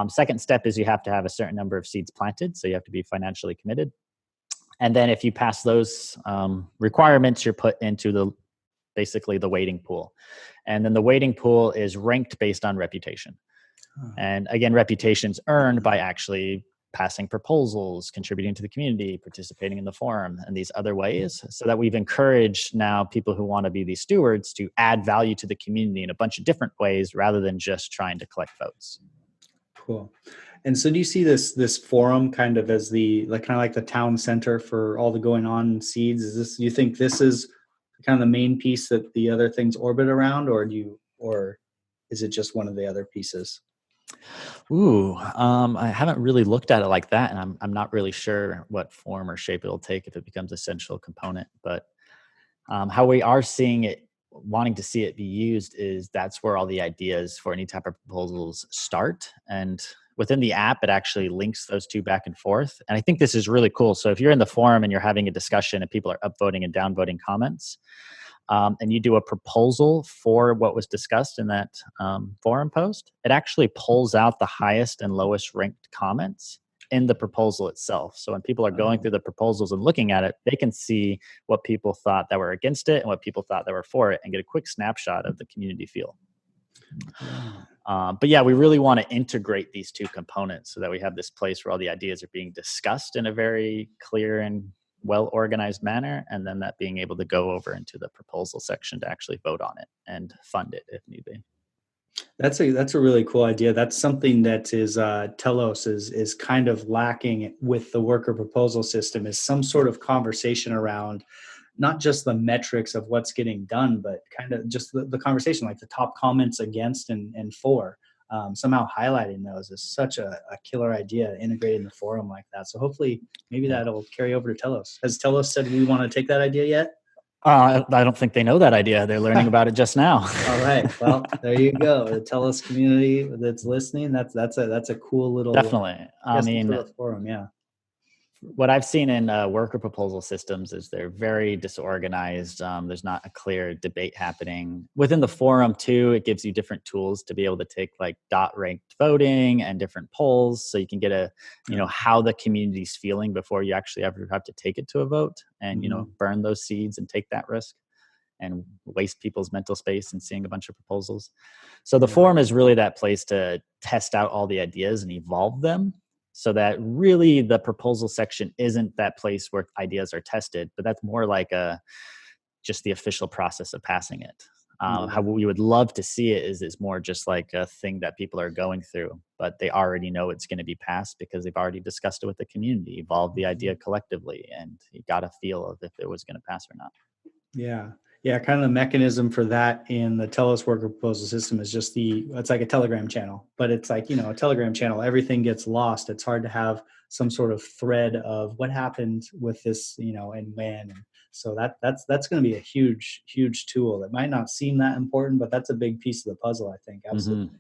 Second step is you have to have a certain number of seeds planted. So you have to be financially committed. And then if you pass those requirements, you're put into the basically the waiting pool. And then the waiting pool is ranked based on reputation. And again, reputation's earned by actually passing proposals, contributing to the community, participating in the forum, and these other ways, so that we've encouraged now people who want to be these stewards to add value to the community in a bunch of different ways rather than just trying to collect votes. Cool. And so do you see this forum kind of as the kind of like the town center for all the going on in seeds? Do you think this is kind of the main piece that the other things orbit around, or is it just one of the other pieces? Ooh, I haven't really looked at it like that, and I'm not really sure what form or shape it'll take if it becomes a central component. But how we are seeing it, wanting to see it be used, is that's where all the ideas for any type of proposals start. And within the app, it actually links those two back and forth. And I think this is really cool. So if you're in the forum and you're having a discussion and people are upvoting and downvoting comments, and you do a proposal for what was discussed in that forum post, it actually pulls out the highest and lowest ranked comments in the proposal itself. So when people are going through the proposals and looking at it, they can see what people thought that were against it and what people thought that were for it, and get a quick snapshot of the community feel. But yeah, we really want to integrate these two components so that we have this place where all the ideas are being discussed in a very clear and well-organized manner, and then that being able to go over into the proposal section to actually vote on it and fund it if need be. That's a really cool idea. That's something that is Telos is kind of lacking with the worker proposal system, is some sort of conversation around not just the metrics of what's getting done, but kind of just the conversation, like the top comments against and for. Somehow highlighting those is such a killer idea, integrating the forum like that. So hopefully maybe that'll carry over to Telos. Has Telos said we want to take that idea yet? I don't think they know that idea. They're learning about it just now. All right. Well, there you go. The Telos community that's listening, that's a cool little Definitely. I mean, forum. Yeah. What I've seen in worker proposal systems is they're very disorganized. There's not a clear debate happening. Within the forum too, it gives you different tools to be able to take like dot ranked voting and different polls, so you can get how the community's feeling before you actually ever have to take it to a vote, and burn those seeds and take that risk and waste people's mental space and seeing a bunch of proposals. So the forum is really that place to test out all the ideas and evolve them, so that really the proposal section isn't that place where ideas are tested, but that's more like just the official process of passing it. How we would love to see it is more just like a thing that people are going through, but they already know it's going to be passed because they've already discussed it with the community, evolved the idea collectively, and you got a feel of if it was going to pass or not. Yeah. Yeah, kind of the mechanism for that in the Telos worker proposal system is just it's like a Telegram channel, but it's like, a Telegram channel, everything gets lost. It's hard to have some sort of thread of what happened with this, and when. And so that's going to be a huge, huge tool. It might not seem that important, but that's a big piece of the puzzle, I think. Absolutely. Mm-hmm.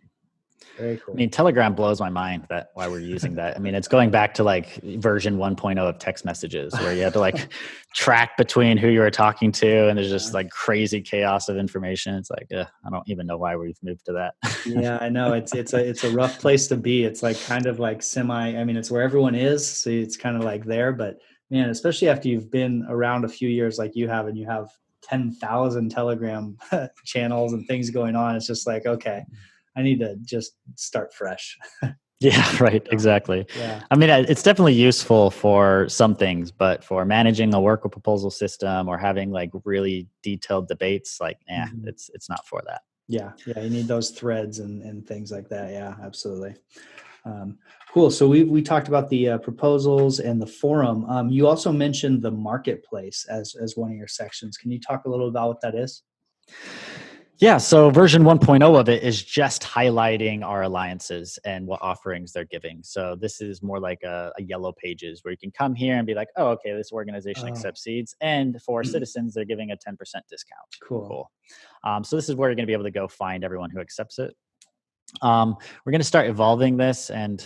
Very cool. I mean, Telegram blows my mind that why we're using that. I mean, it's going back to like version 1.0 of text messages, where you have to like track between who you were talking to, and there's just like crazy chaos of information. It's like, I don't even know why we've moved to that. Yeah, I know. It's a rough place to be. It's like kind of like it's where everyone is. So it's kind of like there, but man, especially after you've been around a few years like you have, and you have 10,000 Telegram channels and things going on, it's just like, okay, I need to just start fresh. Yeah, right. Exactly. Yeah. I mean, it's definitely useful for some things, but for managing a worker proposal system or having like really detailed debates, like, it's not for that. Yeah. Yeah. You need those threads and things like that. Yeah, absolutely. Cool. So we talked about the proposals and the forum. You also mentioned the marketplace as one of your sections. Can you talk a little about what that is? Yeah, so version 1.0 of it is just highlighting our alliances and what offerings they're giving. So this is more like a yellow pages where you can come here and be like, oh, okay, this organization accepts seeds. And for citizens, they're giving a 10% discount. Cool. So this is where you're going to be able to go find everyone who accepts it. We're going to start evolving this, and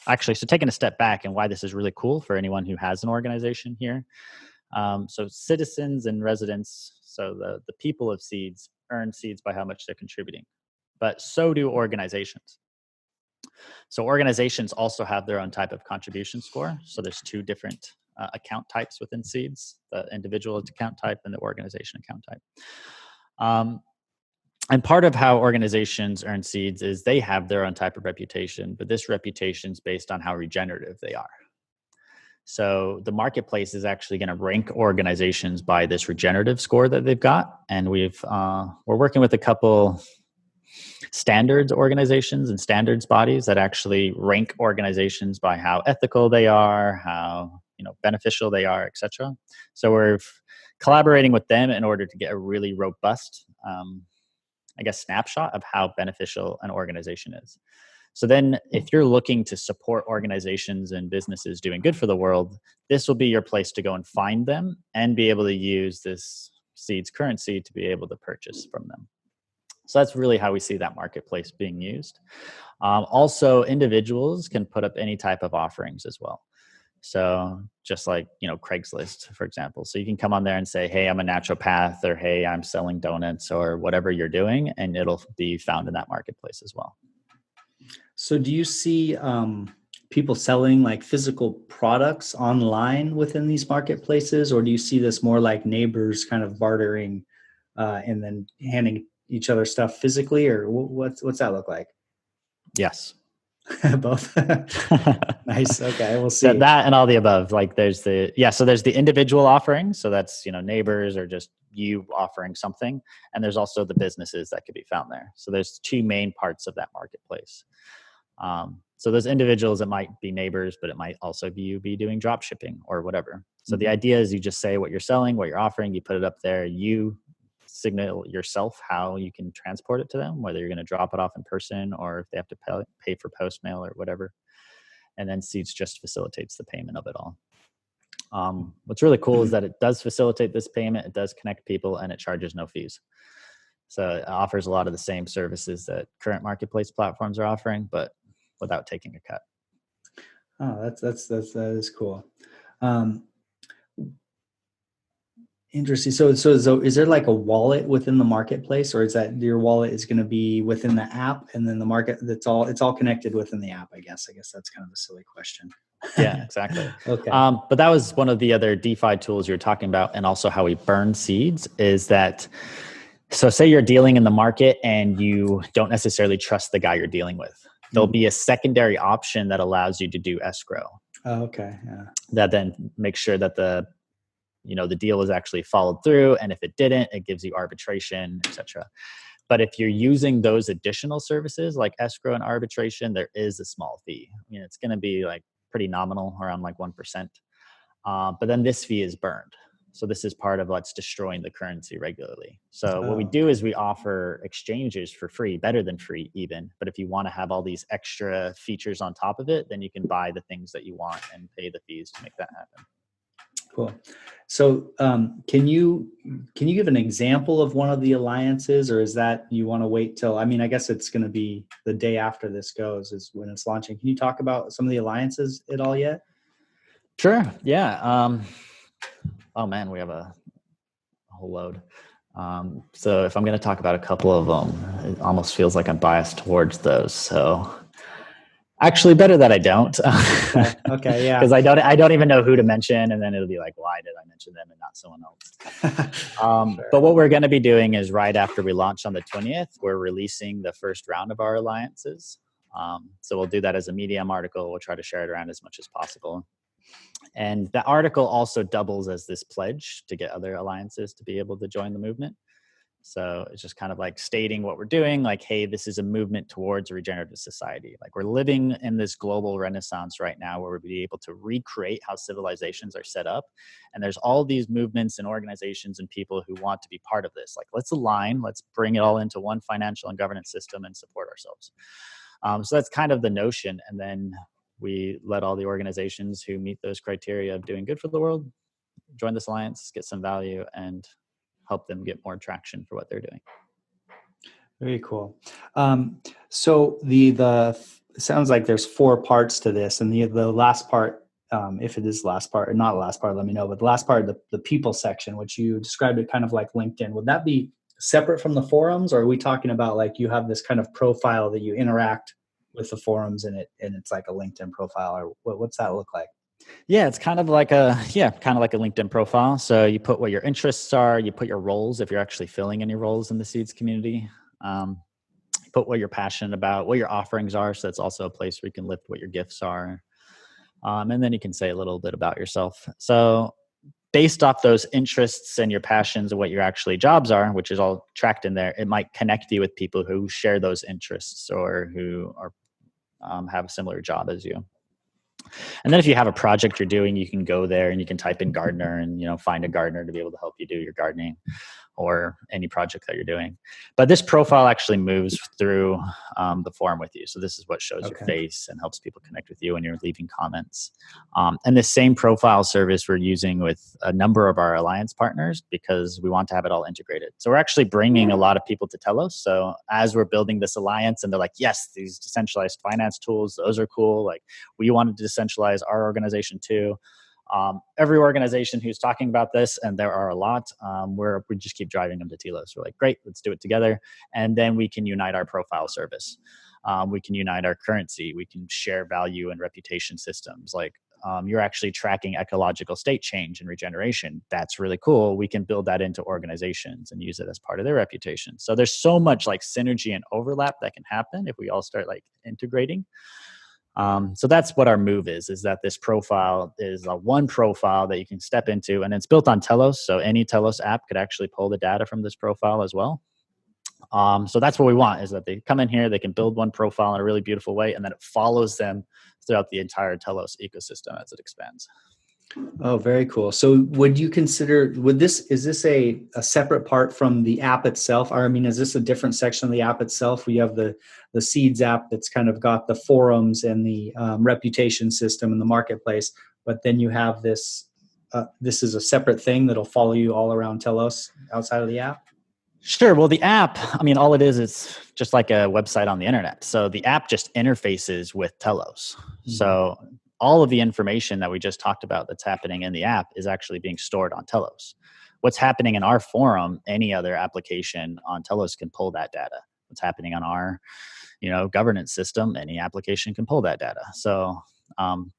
actually, so taking a step back and why this is really cool for anyone who has an organization here. So citizens and residents, so the people of seeds, earn seeds by how much they're contributing, but so do organizations. So organizations also have their own type of contribution score. So there's two different account types within seeds: the individual account type and the organization account type. And part of how organizations earn seeds is they have their own type of reputation, but this reputation is based on how regenerative they are. So the marketplace is actually going to rank organizations by this regenerative score that they've got. And we're working with a couple standards organizations and standards bodies that actually rank organizations by how ethical they are, how beneficial they are, etc. So we're collaborating with them in order to get a really robust snapshot of how beneficial an organization is. So then if you're looking to support organizations and businesses doing good for the world, this will be your place to go and find them and be able to use this seeds currency to be able to purchase from them. So that's really how we see that marketplace being used. Also, individuals can put up any type of offerings as well. So just like, Craigslist, for example. So you can come on there and say, hey, I'm a naturopath, or hey, I'm selling donuts, or whatever you're doing, and it'll be found in that marketplace as well. So do you see people selling like physical products online within these marketplaces, or do you see this more like neighbors kind of bartering and then handing each other stuff physically, or what's that look like? Yes. Both. Nice. Okay, we'll see. So that and all the above. Like there's the individual offering. So that's, neighbors or just you offering something. And there's also the businesses that could be found there. So there's two main parts of that marketplace. So those individuals, it might be neighbors, but it might also be you be doing drop shipping or whatever. So the idea is you just say what you're selling, what you're offering, you put it up there, you signal yourself how you can transport it to them, whether you're going to drop it off in person or if they have to pay for post mail or whatever. And then Seeds just facilitates the payment of it all. What's really cool is that it does facilitate this payment. It does connect people and it charges no fees. So it offers a lot of the same services that current marketplace platforms are offering, but without taking a cut. Oh, that is cool. Interesting. So is there like a wallet within the marketplace, or is that your wallet is going to be within the app, and then the market it's all connected within the app? I guess that's kind of a silly question. Yeah, exactly. Okay. But that was one of the other DeFi tools you were talking about, and also how we burn seeds is that. So say you're dealing in the market and you don't necessarily trust the guy you're dealing with. There'll be a secondary option that allows you to do escrow. Oh, okay. Yeah. That then makes sure that the deal is actually followed through. And if it didn't, it gives you arbitration, etc. But if you're using those additional services like escrow and arbitration, there is a small fee. It's going to be like pretty nominal, around like 1%. But then this fee is burned. So this is part of what's destroying the currency regularly. So what we do is we offer exchanges for free, better than free even. But if you want to have all these extra features on top of it, then you can buy the things that you want and pay the fees to make that happen. Cool. So can you give an example of one of the alliances, or is that you want to wait till, I guess it's going to be the day after this goes is when it's launching. Can you talk about some of the alliances at all yet? Sure. Yeah. Oh man, we have a whole load. So if I'm going to talk about a couple of them, it almost feels like I'm biased towards those. So actually better that I don't. Okay. Yeah. Because I don't even know who to mention. And then it'll be like, why did I mention them and not someone else? Sure. But what we're going to be doing is right after we launch on the 20th, we're releasing the first round of our alliances. So we'll do that as a Medium article. We'll try to share it around as much as possible. And the article also doubles as this pledge to get other alliances to be able to join the movement. So it's just kind of like stating what we're doing, like, hey, this is a movement towards a regenerative society. Like we're living in this global renaissance right now where we'll be able to recreate how civilizations are set up. And there's all these movements and organizations and people who want to be part of this. Like, let's align, let's bring it all into one financial and governance system and support ourselves. So that's kind of the notion. And then we let all the organizations who meet those criteria of doing good for the world join this alliance, get some value, and help them get more traction for what they're doing. Very cool. So the sounds like there's 4 parts to this, and the last part, if it is the last part or not the last part, let me know. But the last part, the people section, which you described it kind of like LinkedIn, would that be separate from the forums, or are we talking about like you have this kind of profile that you interact with the forums and it's like a LinkedIn profile, or what's that look like? Yeah, it's kind of like kind of like a LinkedIn profile. So you put what your interests are, you put your roles if you're actually filling any roles in the Seeds community. Um, put what you're passionate about, what your offerings are. So that's also a place where you can lift what your gifts are. And then you can say a little bit about yourself. So based off those interests and your passions and what your actually jobs are, which is all tracked in there, it might connect you with people who share those interests or who are have a similar job as you. And then if you have a project you're doing, you can go there and you can type in gardener and find a gardener to be able to help you do your gardening or any project that you're doing. But this profile actually moves through the forum with you. So this is what shows your face and helps people connect with you when you're leaving comments. And the same profile service we're using with a number of our alliance partners because we want to have it all integrated. So we're actually bringing a lot of people to Telos. So as we're building this alliance and they're like, yes, these decentralized finance tools, those are cool. Like we wanted to decentralize our organization too. Every organization who's talking about this, and there are a lot, we just keep driving them to Telos. We're like, great, let's do it together. And then we can unite our profile service. We can unite our currency. We can share value and reputation systems. Like you're actually tracking ecological state change and regeneration. That's really cool. We can build that into organizations and use it as part of their reputation. So there's so much like synergy and overlap that can happen if we all start like integrating. So that's what our move is that this profile is a one profile that you can step into, and it's built on Telos. So any Telos app could actually pull the data from this profile as well. So that's what we want is that they come in here, they can build one profile in a really beautiful way, and then it follows them throughout the entire Telos ecosystem as it expands. Oh, very cool. So is this a separate part from the app itself? Or, I mean, is this a different section of the app itself? We have the Seeds app that's kind of got the forums and the reputation system and the marketplace, but then you have this is a separate thing that'll follow you all around Telos outside of the app? Sure. Well, the app, I mean, all it is just like a website on the internet. So the app just interfaces with Telos. Mm-hmm. So all of the information that we just talked about that's happening in the app is actually being stored on Telos. What's happening in our forum, any other application on Telos can pull that data. What's happening on our, governance system, any application can pull that data. So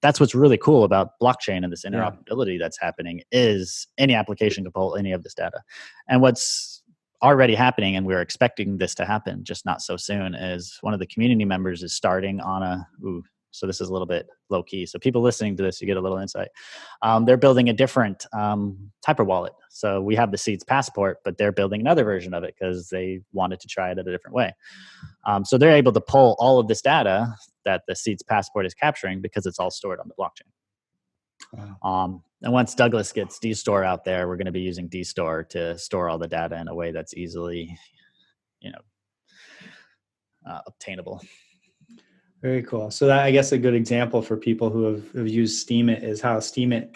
that's what's really cool about blockchain and this interoperability that's happening is any application can pull any of this data. And what's already happening, and we're expecting this to happen, just not so soon, is one of the community members is starting on so this is a little bit low key. So people listening to this, you get a little insight. They're building a different type of wallet. So we have the Seeds Passport, but they're building another version of it because they wanted to try it in a different way. So they're able to pull all of this data that the Seeds Passport is capturing because it's all stored on the blockchain. Wow. And once Douglas gets dStore out there, we're going to be using dStore to store all the data in a way that's easily, obtainable. Very cool. So that, I guess, a good example for people who have used Steemit is how Steemit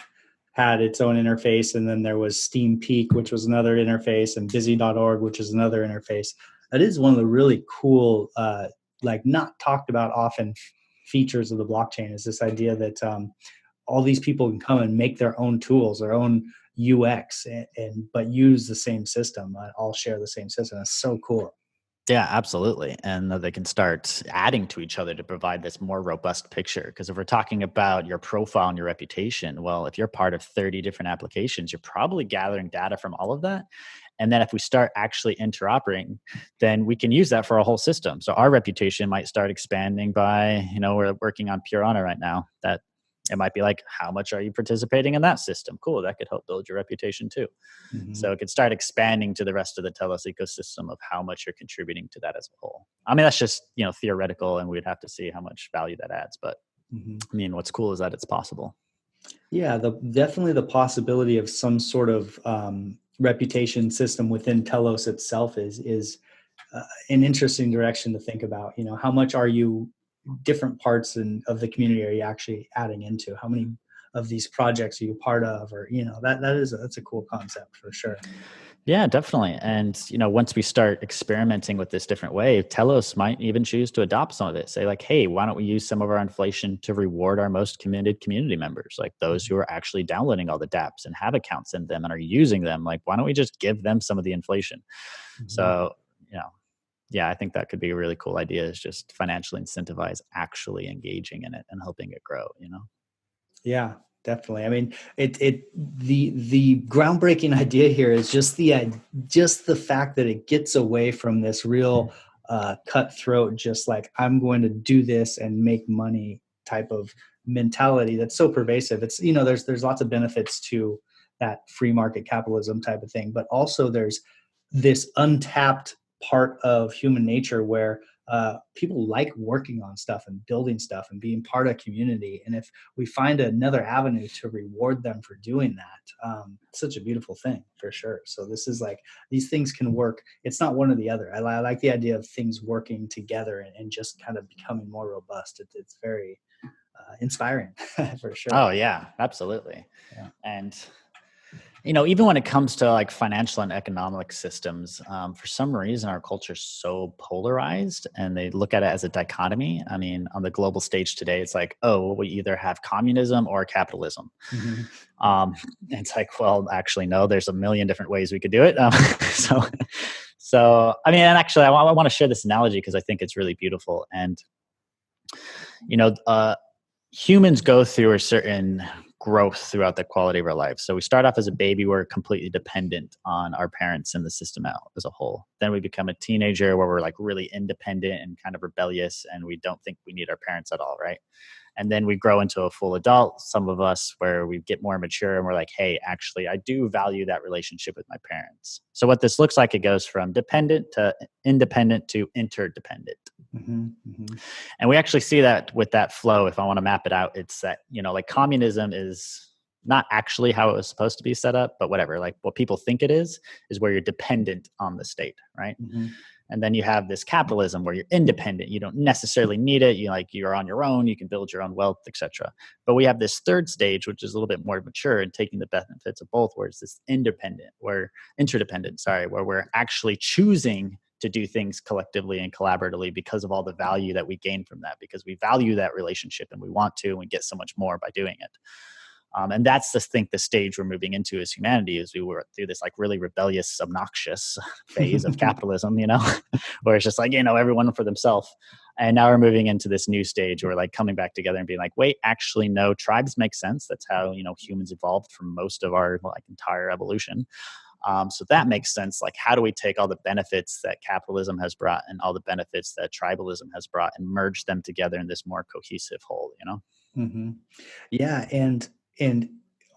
had its own interface, and then there was SteamPeak, which was another interface, and Busy.org, which is another interface. That is one of the really cool, not talked about often features of the blockchain is this idea that all these people can come and make their own tools, their own UX, but use the same system, all share the same system. That's so cool. Yeah, absolutely. And they can start adding to each other to provide this more robust picture. Because if we're talking about your profile and your reputation, well, if you're part of 30 different applications, you're probably gathering data from all of that. And then if we start actually interoperating, then we can use that for a whole system. So our reputation might start expanding by, we're working on Pure Honor right now. That it might be like, how much are you participating in that system? Cool, that could help build your reputation too. Mm-hmm. So it could start expanding to the rest of the Telos ecosystem of how much you're contributing to that as a whole. I mean, that's just, theoretical, and we'd have to see how much value that adds. But I mean, what's cool is that it's possible. Yeah, definitely the possibility of some sort of reputation system within Telos itself is an interesting direction to think about. How much are you different parts of the community are you actually adding into? How many of these projects are you part of? Or that's a cool concept for sure. Yeah, definitely. And once we start experimenting with this different way, Telos might even choose to adopt some of it. Say like, hey, why don't we use some of our inflation to reward our most committed community members, like those who are actually downloading all the dApps and have accounts in them and are using them? Like, why don't we just give them some of the inflation? Mm-hmm. So yeah, I think that could be a really cool idea, is just financially incentivize actually engaging in it and helping it grow, Yeah, Definitely. I mean, the groundbreaking idea here is just the fact that it gets away from this real cutthroat, just like I'm going to do this and make money type of mentality that's so pervasive. It's, there's lots of benefits to that free market capitalism type of thing, but also there's this untapped part of human nature where people like working on stuff and building stuff and being part of community. And if we find another avenue to reward them for doing that, it's such a beautiful thing for sure. So this is like, these things can work. It's not one or the other. I like the idea of things working together and just kind of becoming more robust. It's very inspiring for sure. Oh yeah, absolutely. Yeah. And even when it comes to like financial and economic systems, for some reason our culture is so polarized and they look at it as a dichotomy. I mean, on the global stage today, it's like, oh, we either have communism or capitalism. Mm-hmm. And it's like, well, actually, no, there's a million different ways we could do it. So I mean, and actually, I want to share this analogy because I think it's really beautiful. And, humans go through a certain growth throughout the quality of our life. So we start off as a baby, we're completely dependent on our parents and the system out as a whole. Then we become a teenager where we're like really independent and kind of rebellious and we don't think we need our parents at all, right? And then we grow into a full adult, some of us, where we get more mature and we're like, hey, actually, I do value that relationship with my parents. So what this looks like, it goes from dependent to independent to interdependent. Mm-hmm. Mm-hmm. And we actually see that with that flow. If I want to map it out, it's that, like communism is not actually how it was supposed to be set up, but whatever, like what people think it is where you're dependent on the state, right? Mm-hmm. And then you have this capitalism where you're independent. You don't necessarily need it. You're on your own. You can build your own wealth, etc. But we have this third stage, which is a little bit more mature and taking the benefits of both, where it's this interdependent, where we're actually choosing to do things collectively and collaboratively because of all the value that we gain from that, because we value that relationship and we want to, and we get so much more by doing it. And that's the stage we're moving into as humanity, is we were through this like really rebellious, obnoxious phase of capitalism, where it's just like, everyone for themselves. And now we're moving into this new stage where like coming back together and being like, wait, actually, no, tribes make sense. That's how, humans evolved for most of our like entire evolution. So that makes sense. Like, how do we take all the benefits that capitalism has brought and all the benefits that tribalism has brought and merge them together in this more cohesive whole, Mm-hmm. Yeah. And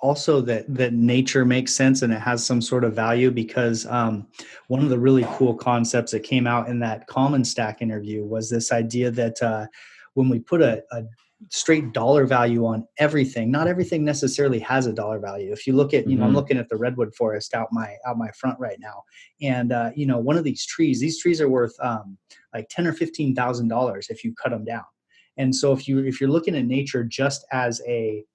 also that nature makes sense and it has some sort of value, because one of the really cool concepts that came out in that Common Stack interview was this idea that when we put a straight dollar value on everything, not everything necessarily has a dollar value. If you look at, I'm looking at the redwood forest out my front right now, and one of these trees are worth like $10,000 or $15,000 if you cut them down. And so if you're looking at nature just as a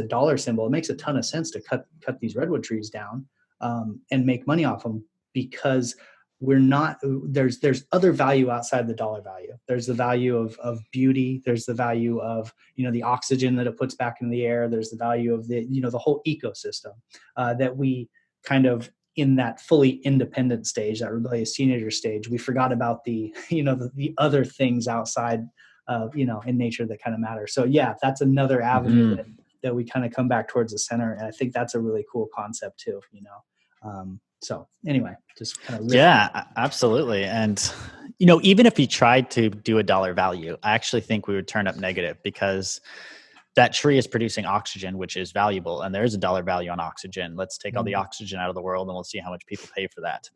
dollar symbol, it makes a ton of sense to cut these redwood trees down and make money off them, because there's other value outside the dollar value. There's the value of beauty. There's the value of, the oxygen that it puts back in the air. There's the value of the whole ecosystem that we kind of, in that fully independent stage, that rebellious teenager stage, we forgot about the other things outside in nature that kind of matter. So yeah, that's another avenue that we kind of come back towards the center. And I think that's a really cool concept too, so anyway, just kind of. Yeah, absolutely. And, even if you tried to do a dollar value, I actually think we would turn up negative, because that tree is producing oxygen, which is valuable. And there's a dollar value on oxygen. Let's take all the oxygen out of the world and we'll see how much people pay for that.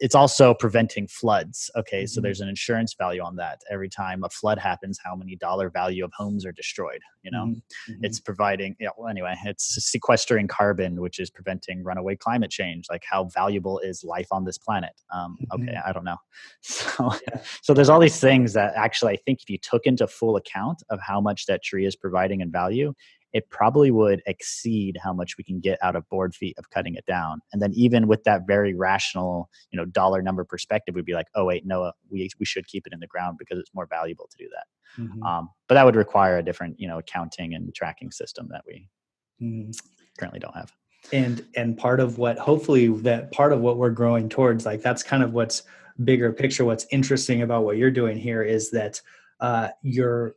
It's also preventing floods. Okay. So there's an insurance value on that. Every time a flood happens, how many dollar value of homes are destroyed? It's providing, it's sequestering carbon, which is preventing runaway climate change. Like, how valuable is life on this planet? Okay. I don't know. So there's all these things that actually, I think if you took into full account of how much that tree is providing in value, it probably would exceed how much we can get out of board feet of cutting it down. And then even with that very rational, dollar number perspective, we'd be like, oh wait, no, we should keep it in the ground because it's more valuable to do that. But that would require a different, accounting and tracking system that we currently don't have. And part of what we're growing towards, like, that's kind of what's bigger picture. What's interesting about what you're doing here is that you're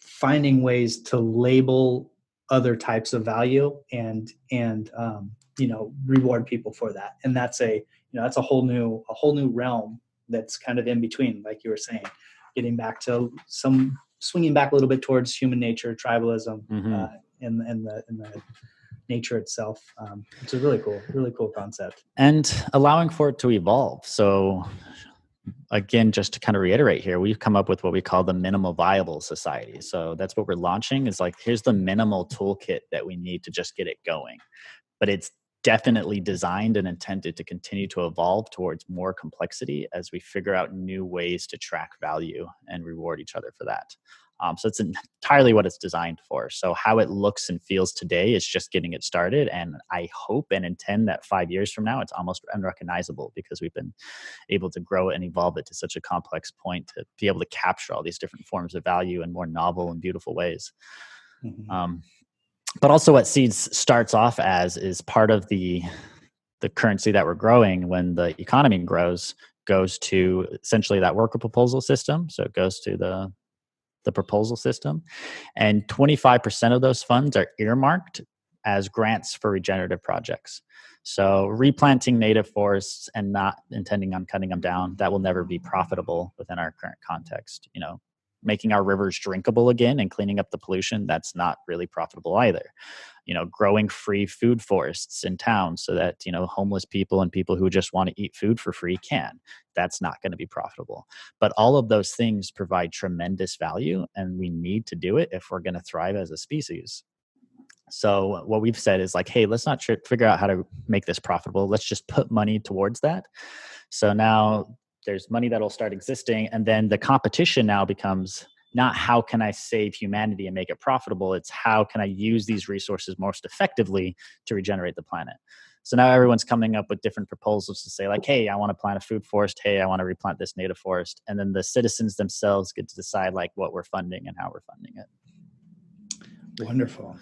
finding ways to label other types of value and reward people for that. And that's that's a whole new realm that's kind of in between, like you were saying, getting back to swinging back a little bit towards human nature, tribalism, in the nature itself. It's a really cool concept. And allowing for it to evolve. So again, just to kind of reiterate here, we've come up with what we call the minimal viable society. So that's what we're launching, is like, here's the minimal toolkit that we need to just get it going. But it's definitely designed and intended to continue to evolve towards more complexity as we figure out new ways to track value and reward each other for that. So it's entirely what it's designed for. So how it looks and feels today is just getting it started. And I hope and intend that 5 years from now, it's almost unrecognizable, because we've been able to grow and evolve it to such a complex point to be able to capture all these different forms of value in more novel and beautiful ways. But also what Seeds starts off as is part of the currency that we're growing when the economy grows, goes to essentially that worker proposal system. So it goes to the proposal system, and 25% of those funds are earmarked as grants for regenerative projects. So replanting native forests and not intending on cutting them down, that will never be profitable within our current context. Making our rivers drinkable again and cleaning up the pollution, that's not really profitable either. Growing free food forests in towns so that, homeless people and people who just want to eat food for free can. That's not going to be profitable. But all of those things provide tremendous value, and we need to do it if we're going to thrive as a species. So what we've said is like, hey, let's not figure out how to make this profitable. Let's just put money towards that. So now there's money that'll start existing, and then the competition now becomes not how can I save humanity and make it profitable, it's how can I use these resources most effectively to regenerate the planet. So now everyone's coming up with different proposals to say like, hey, I want to plant a food forest, hey, I want to replant this native forest, and then the citizens themselves get to decide like what we're funding and how we're funding it. Wonderful.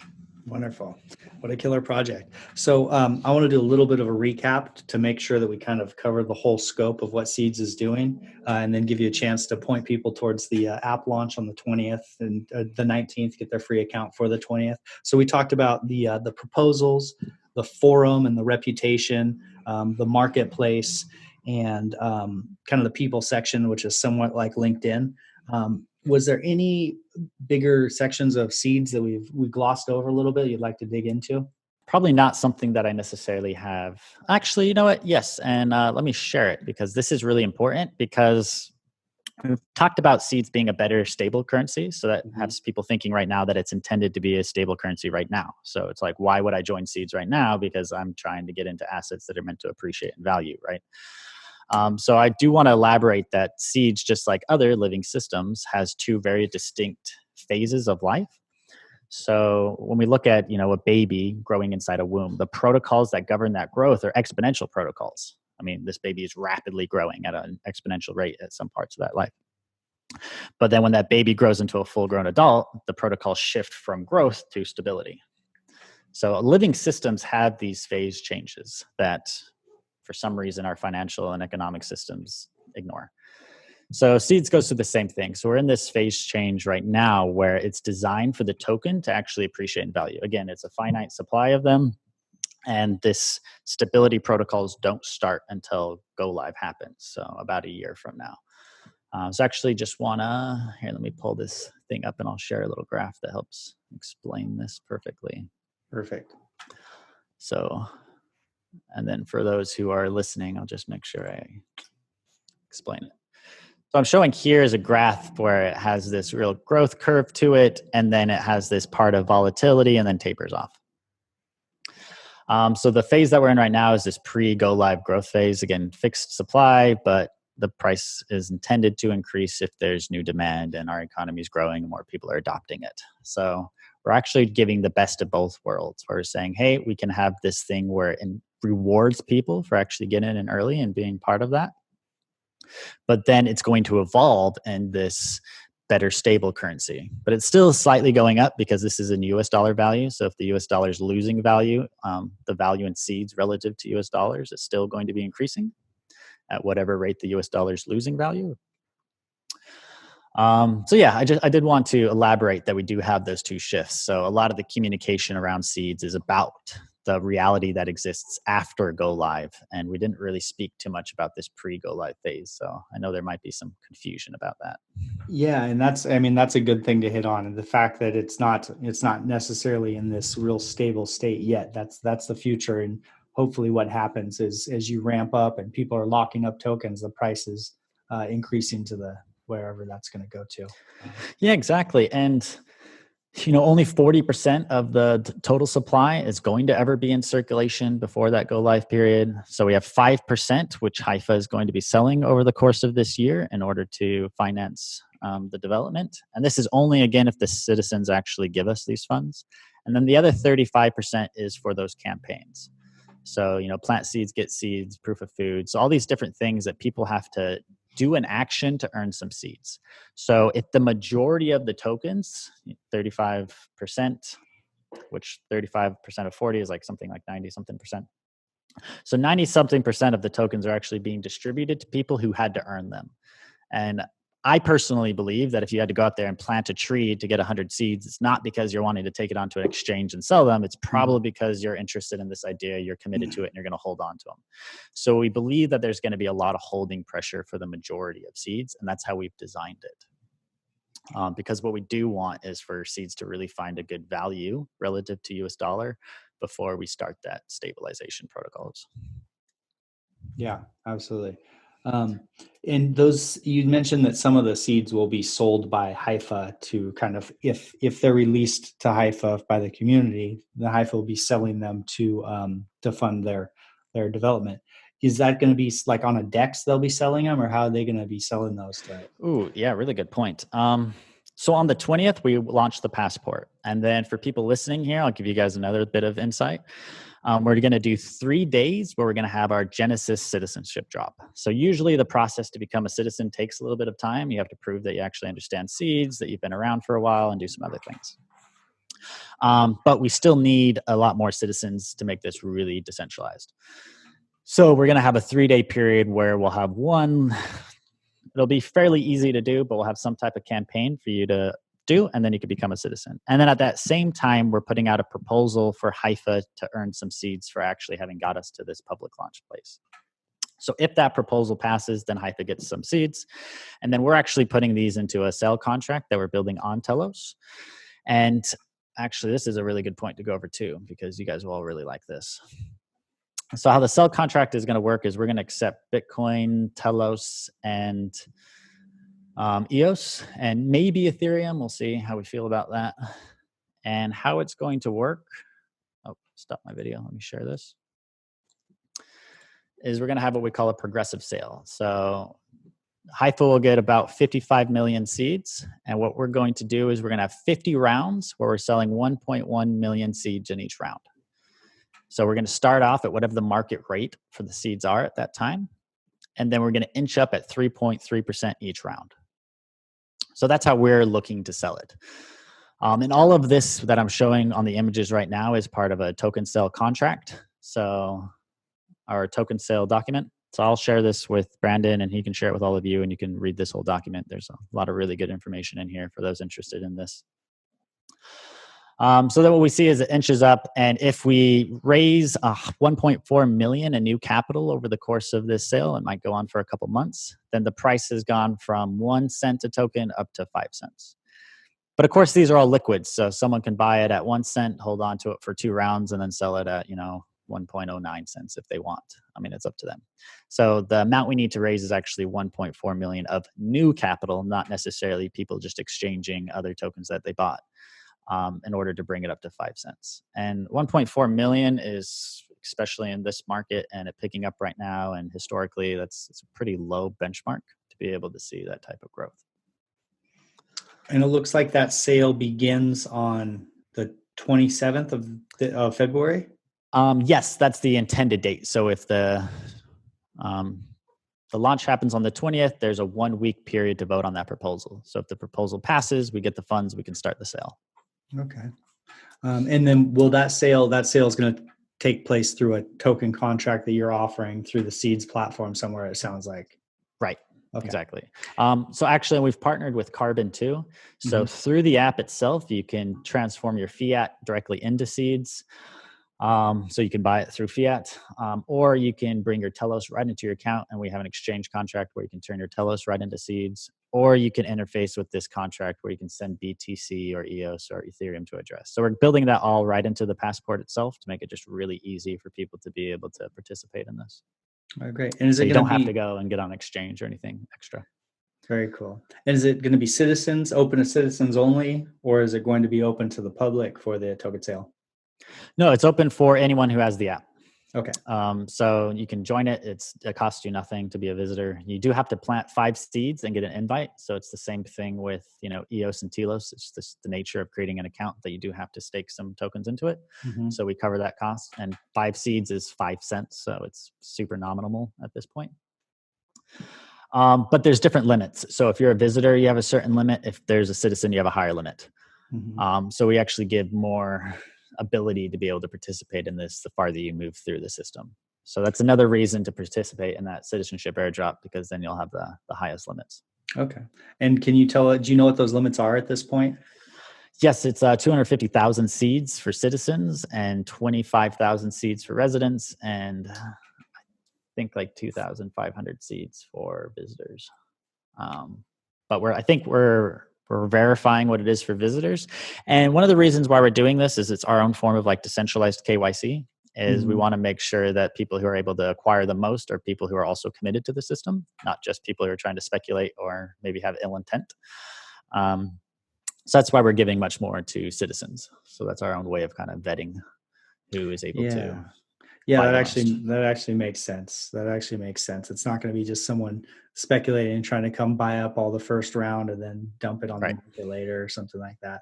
What a killer project. So I want to do a little bit of a recap to make sure that we kind of cover the whole scope of what Seeds is doing, and then give you a chance to point people towards the app launch on the 20th and the 19th, get their free account for the 20th. So we talked about the proposals, the forum and the reputation, the marketplace, and kind of the people section, which is somewhat like LinkedIn. Was there any bigger sections of Seeds that we glossed over a little bit you'd like to dig into? Probably not something that I necessarily have. Actually, you know what? Yes. And let me share it, because this is really important, because we've talked about Seeds being a better stable currency. So that has people thinking right now that it's intended to be a stable currency right now. So it's like, why would I join Seeds right now? Because I'm trying to get into assets that are meant to appreciate in value, right? So I do want to elaborate that Seeds, just like other living systems, has two very distinct phases of life. So when we look at, a baby growing inside a womb, the protocols that govern that growth are exponential protocols. I mean, this baby is rapidly growing at an exponential rate at some parts of that life. But then when that baby grows into a full-grown adult, the protocols shift from growth to stability. So living systems have these phase changes that, for some reason, our financial and economic systems ignore. So Seeds goes through the same thing. So we're in this phase change right now where it's designed for the token to actually appreciate in value. Again, it's a finite supply of them, and this stability protocols don't start until go live happens. So about a year from now. So actually just here, let me pull this thing up and I'll share a little graph that helps explain this perfectly. Perfect. So, and then for those who are listening, I'll just make sure I explain it. So I'm showing here is a graph where it has this real growth curve to it, and then it has this part of volatility and then tapers off. So the phase that we're in right now is this pre-go live growth phase. Again, fixed supply, but the price is intended to increase if there's new demand and our economy is growing and more people are adopting it. So we're actually giving the best of both worlds. We're saying, hey, we can have this thing where it rewards people for actually getting in early and being part of that. But then it's going to evolve in this better stable currency. But it's still slightly going up because this is in US dollar value. So if the US dollar is losing value, the value in Seeds relative to US dollars is still going to be increasing at whatever rate the US dollar is losing value. So yeah, I did want to elaborate that we do have those two shifts. So a lot of the communication around seeds is about the reality that exists after go live, and we didn't really speak too much about this pre-go live phase. So I know there might be some confusion about that. Yeah, and that's a good thing to hit on. And the fact that it's not necessarily in this real stable state yet. That's the future. And hopefully what happens is as you ramp up and people are locking up tokens, the price is increasing to the wherever that's going to go to. Yeah, exactly. And only 40% of the total supply is going to ever be in circulation before that go live period. So we have 5%, which Haifa is going to be selling over the course of this year in order to finance the development. And this is only, again, if the citizens actually give us these funds. And then the other 35% is for those campaigns. So, plant seeds, get seeds, proof of food. So all these different things that people have to do an action to earn some seeds. So if the majority of the tokens, 35%, which 35% of 40 is like something like 90 something percent. So 90 something percent of the tokens are actually being distributed to people who had to earn them. And I personally believe that if you had to go out there and plant a tree to get 100 seeds, it's not because you're wanting to take it onto an exchange and sell them. It's probably because you're interested in this idea, you're committed to it, and you're going to hold on to them. So we believe that there's going to be a lot of holding pressure for the majority of seeds, and that's how we've designed it. Because what we do want is for seeds to really find a good value relative to US dollar before we start that stabilization protocols. Yeah, absolutely. And you mentioned that some of the seeds will be sold by Haifa to kind of, if they're released to Haifa by the community, the Haifa will be selling them to fund their development. Is that going to be like on a DEX they'll be selling them, or how are they going to be selling those to? Ooh, yeah, really good point. So on the 20th, we launched the passport. And then for people listening here, I'll give you guys another bit of insight. We're going to do 3 days where we're going to have our Genesis citizenship drop. So usually the process to become a citizen takes a little bit of time. You have to prove that you actually understand seeds, that you've been around for a while, and do some other things. But we still need a lot more citizens to make this really decentralized. So we're going to have a 3-day period where we'll have it'll be fairly easy to do, but we'll have some type of campaign for you to do, and then you can become a citizen. And then at that same time, we're putting out a proposal for Haifa to earn some seeds for actually having got us to this public launch place. So if that proposal passes, then Haifa gets some seeds. And then we're actually putting these into a sale contract that we're building on Telos. And actually, this is a really good point to go over too, because you guys will all really like this. So how the sell contract is going to work is we're going to accept Bitcoin, Telos, and EOS, and maybe Ethereum. We'll see how we feel about that. And how it's going to work. Oh, stop my video. Let me share this. Is we're going to have what we call a progressive sale. So Haifa will get about 55 million seeds. And what we're going to do is we're going to have 50 rounds where we're selling 1.1 million seeds in each round. So we're going to start off at whatever the market rate for the seeds are at that time. And then we're going to inch up at 3.3% each round. So that's how we're looking to sell it. And all of this that I'm showing on the images right now is part of a token sale contract. So our token sale document. So I'll share this with Brandon and he can share it with all of you and you can read this whole document. There's a lot of really good information in here for those interested in this. So that what we see is it inches up, and if we raise 1.4 million in new capital over the course of this sale, it might go on for a couple months, then the price has gone from 1 cent a token up to 5 cents. But of course, these are all liquids, so someone can buy it at 1 cent, hold on to it for 2 rounds, and then sell it at 1.09 cents if they want. I mean, it's up to them. So the amount we need to raise is actually 1.4 million of new capital, not necessarily people just exchanging other tokens that they bought. In order to bring it up to 5 cents. And 1.4 million is, especially in this market and it picking up right now, and historically, it's a pretty low benchmark to be able to see that type of growth. And it looks like that sale begins on the 27th of February? Yes, that's the intended date. So if the launch happens on the 20th, there's a 1-week period to vote on that proposal. So if the proposal passes, we get the funds, we can start the sale. Okay. And then will that sale is going to take place through a token contract that you're offering through the Seeds platform somewhere, it sounds like. Right. Okay. Exactly. So actually, we've partnered with Carbon too. So through the app itself, you can transform your fiat directly into seeds. So you can buy it through fiat, or you can bring your Telos right into your account, and we have an exchange contract where you can turn your Telos right into seeds, or you can interface with this contract where you can send BTC or EOS or Ethereum to address. So we're building that all right into the passport itself to make it just really easy for people to be able to participate in this. All right, great. And is So it you going don't to have be to go and get on exchange or anything extra. very cool? And is it going to be citizens, open to citizens only, or is it going to be open to the public for the token sale? No, it's open for anyone who has the app. Okay. So you can join it. It costs you nothing to be a visitor. You do have to plant 5 seeds and get an invite. So it's the same thing with, EOS and Telos. It's just the nature of creating an account that you do have to stake some tokens into it. So we cover that cost, and 5 seeds is 5 cents. So it's super nominal at this point. But there's different limits. So if you're a visitor, you have a certain limit. If there's a citizen, you have a higher limit. So we actually give more ability to be able to participate in this the farther you move through the system. So that's another reason to participate in that citizenship airdrop, because then you'll have the highest limits. Okay. And can you do you know what those limits are at this point? Yes, it's 250,000 seeds for citizens and 25,000 seeds for residents, and I think like 2,500 seeds for visitors. But we're verifying what it is for visitors. And one of the reasons why we're doing this is it's our own form of like decentralized KYC, is we want to make sure that people who are able to acquire the most are people who are also committed to the system, not just people who are trying to speculate or maybe have ill intent. So that's why we're giving much more to citizens. So that's our own way of kind of vetting who is able to. Yeah, that actually makes sense. It's not going to be just someone speculating and trying to come buy up all the first round and then dump it on the market later or something like that.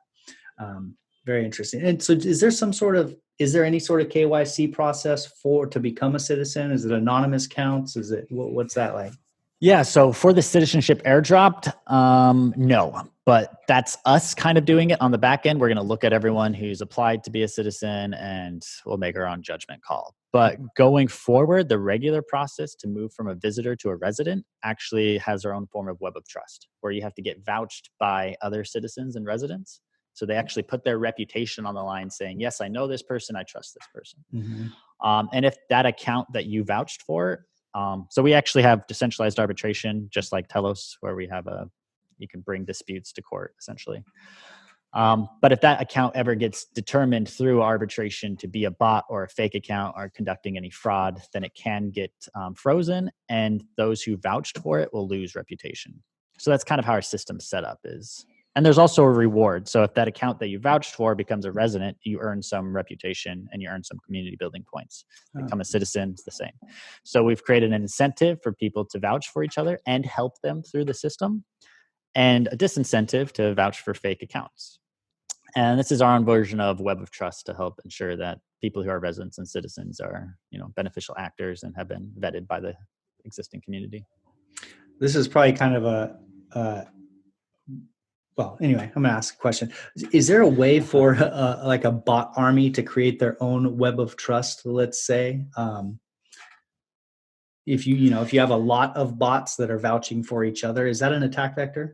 Very interesting. And so is there any sort of KYC process to become a citizen? Is it anonymous counts? Is it, what's that like? Yeah, so for the citizenship airdropped, no, but that's us kind of doing it on the back end. We're going to look at everyone who's applied to be a citizen and we'll make our own judgment call. But going forward, the regular process to move from a visitor to a resident actually has their own form of web of trust, where you have to get vouched by other citizens and residents. So they actually put their reputation on the line saying, yes, I know this person, I trust this person. And if that account that you vouched for, so we actually have decentralized arbitration, just like Telos, where we have you can bring disputes to court essentially. But if that account ever gets determined through arbitration to be a bot or a fake account or conducting any fraud, then it can get frozen, and those who vouched for it will lose reputation. So that's kind of how our system's set up is. And there's also a reward. So if that account that you vouched for becomes a resident, you earn some reputation and you earn some community building points. Become a citizen, it's the same. So we've created an incentive for people to vouch for each other and help them through the system, and a disincentive to vouch for fake accounts. And this is our own version of Web of Trust to help ensure that people who are residents and citizens are, beneficial actors and have been vetted by the existing community. This is probably kind of well, anyway, I'm going to ask a question. Is there a way for like a bot army to create their own web of trust, let's say? If you have a lot of bots that are vouching for each other, is that an attack vector?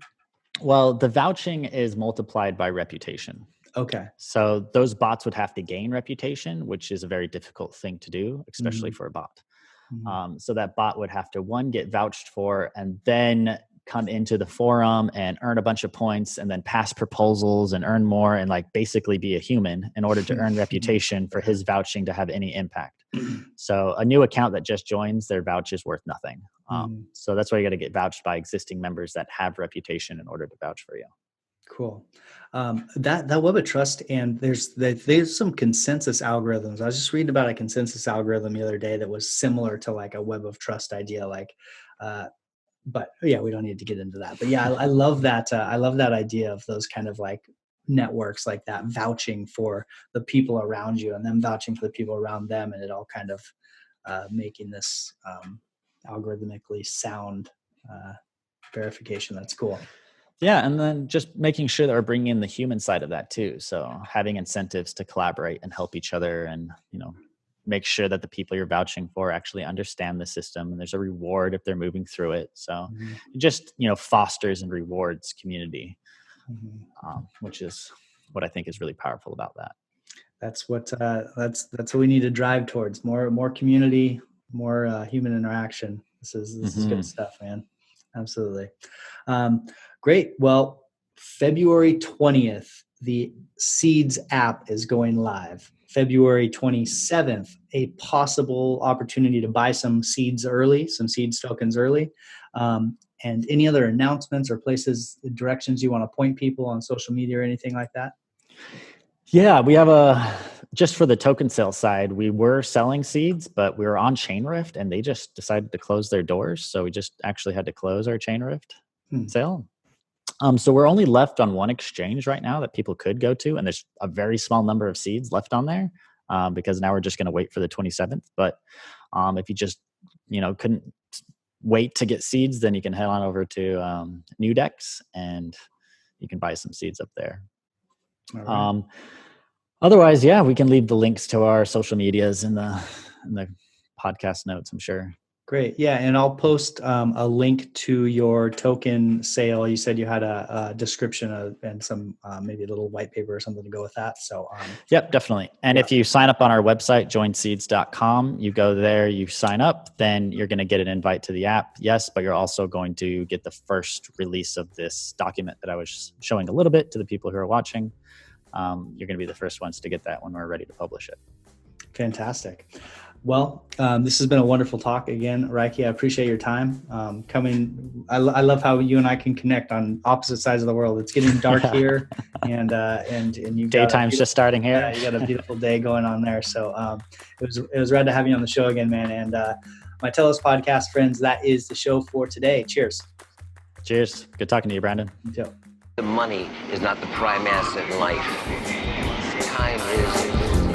Well, the vouching is multiplied by reputation. Okay. So those bots would have to gain reputation, which is a very difficult thing to do, especially for a bot. So that bot would have to, one, get vouched for, and then come into the forum and earn a bunch of points and then pass proposals and earn more and like basically be a human in order to earn reputation for his vouching to have any impact. So a new account that just joins, their vouch is worth nothing. So that's why you got to get vouched by existing members that have reputation in order to vouch for you. Cool. That web of trust, and there's some consensus algorithms. I was just reading about a consensus algorithm the other day that was similar to like a web of trust idea, but yeah, we don't need to get into that. But yeah, I love that. I love that idea of those kind of like networks like that, vouching for the people around you and them vouching for the people around them. And it all kind of making this algorithmically sound verification. That's cool. Yeah. And then just making sure that we're bringing in the human side of that too. So having incentives to collaborate and help each other and, make sure that the people you're vouching for actually understand the system, and there's a reward if they're moving through it. So it just, fosters and rewards community, which is what I think is really powerful about that. That's what we need to drive towards. More community, more human interaction. This is good stuff, man. Absolutely. Great. Well, February 20th, the Seeds app is going live. February 27th, a possible opportunity to buy some seeds early, some seeds tokens early. And any other announcements or places, directions you want to point people on social media or anything like that? Yeah, we have just for the token sale side, we were selling seeds, but we were on Chainrift and they just decided to close their doors. So we just actually had to close our Chainrift sale. So we're only left on one exchange right now that people could go to. And there's a very small number of seeds left on there because now we're just going to wait for the 27th. But if you just, couldn't wait to get seeds, then you can head on over to Nudex and you can buy some seeds up there. All right. Otherwise, yeah, we can leave the links to our social medias in the podcast notes, I'm sure. Great. Yeah. And I'll post a link to your token sale. You said you had a description and some maybe a little white paper or something to go with that. So, yep, definitely. And if you sign up on our website, joinseeds.com, you go there, you sign up, then you're going to get an invite to the app. Yes, but you're also going to get the first release of this document that I was showing a little bit to the people who are watching. You're going to be the first ones to get that when we're ready to publish it. Fantastic. Well, this has been a wonderful talk again, Rieki. I appreciate your time coming. I love how you and I can connect on opposite sides of the world. It's getting dark here, and you daytime's just starting here. Yeah, you got a beautiful day going on there. So it was rad to have you on the show again, man. And my Telos podcast friends, that is the show for today. Cheers. Cheers. Good talking to you, Brandon. You too. The money is not the prime asset in life. Time is.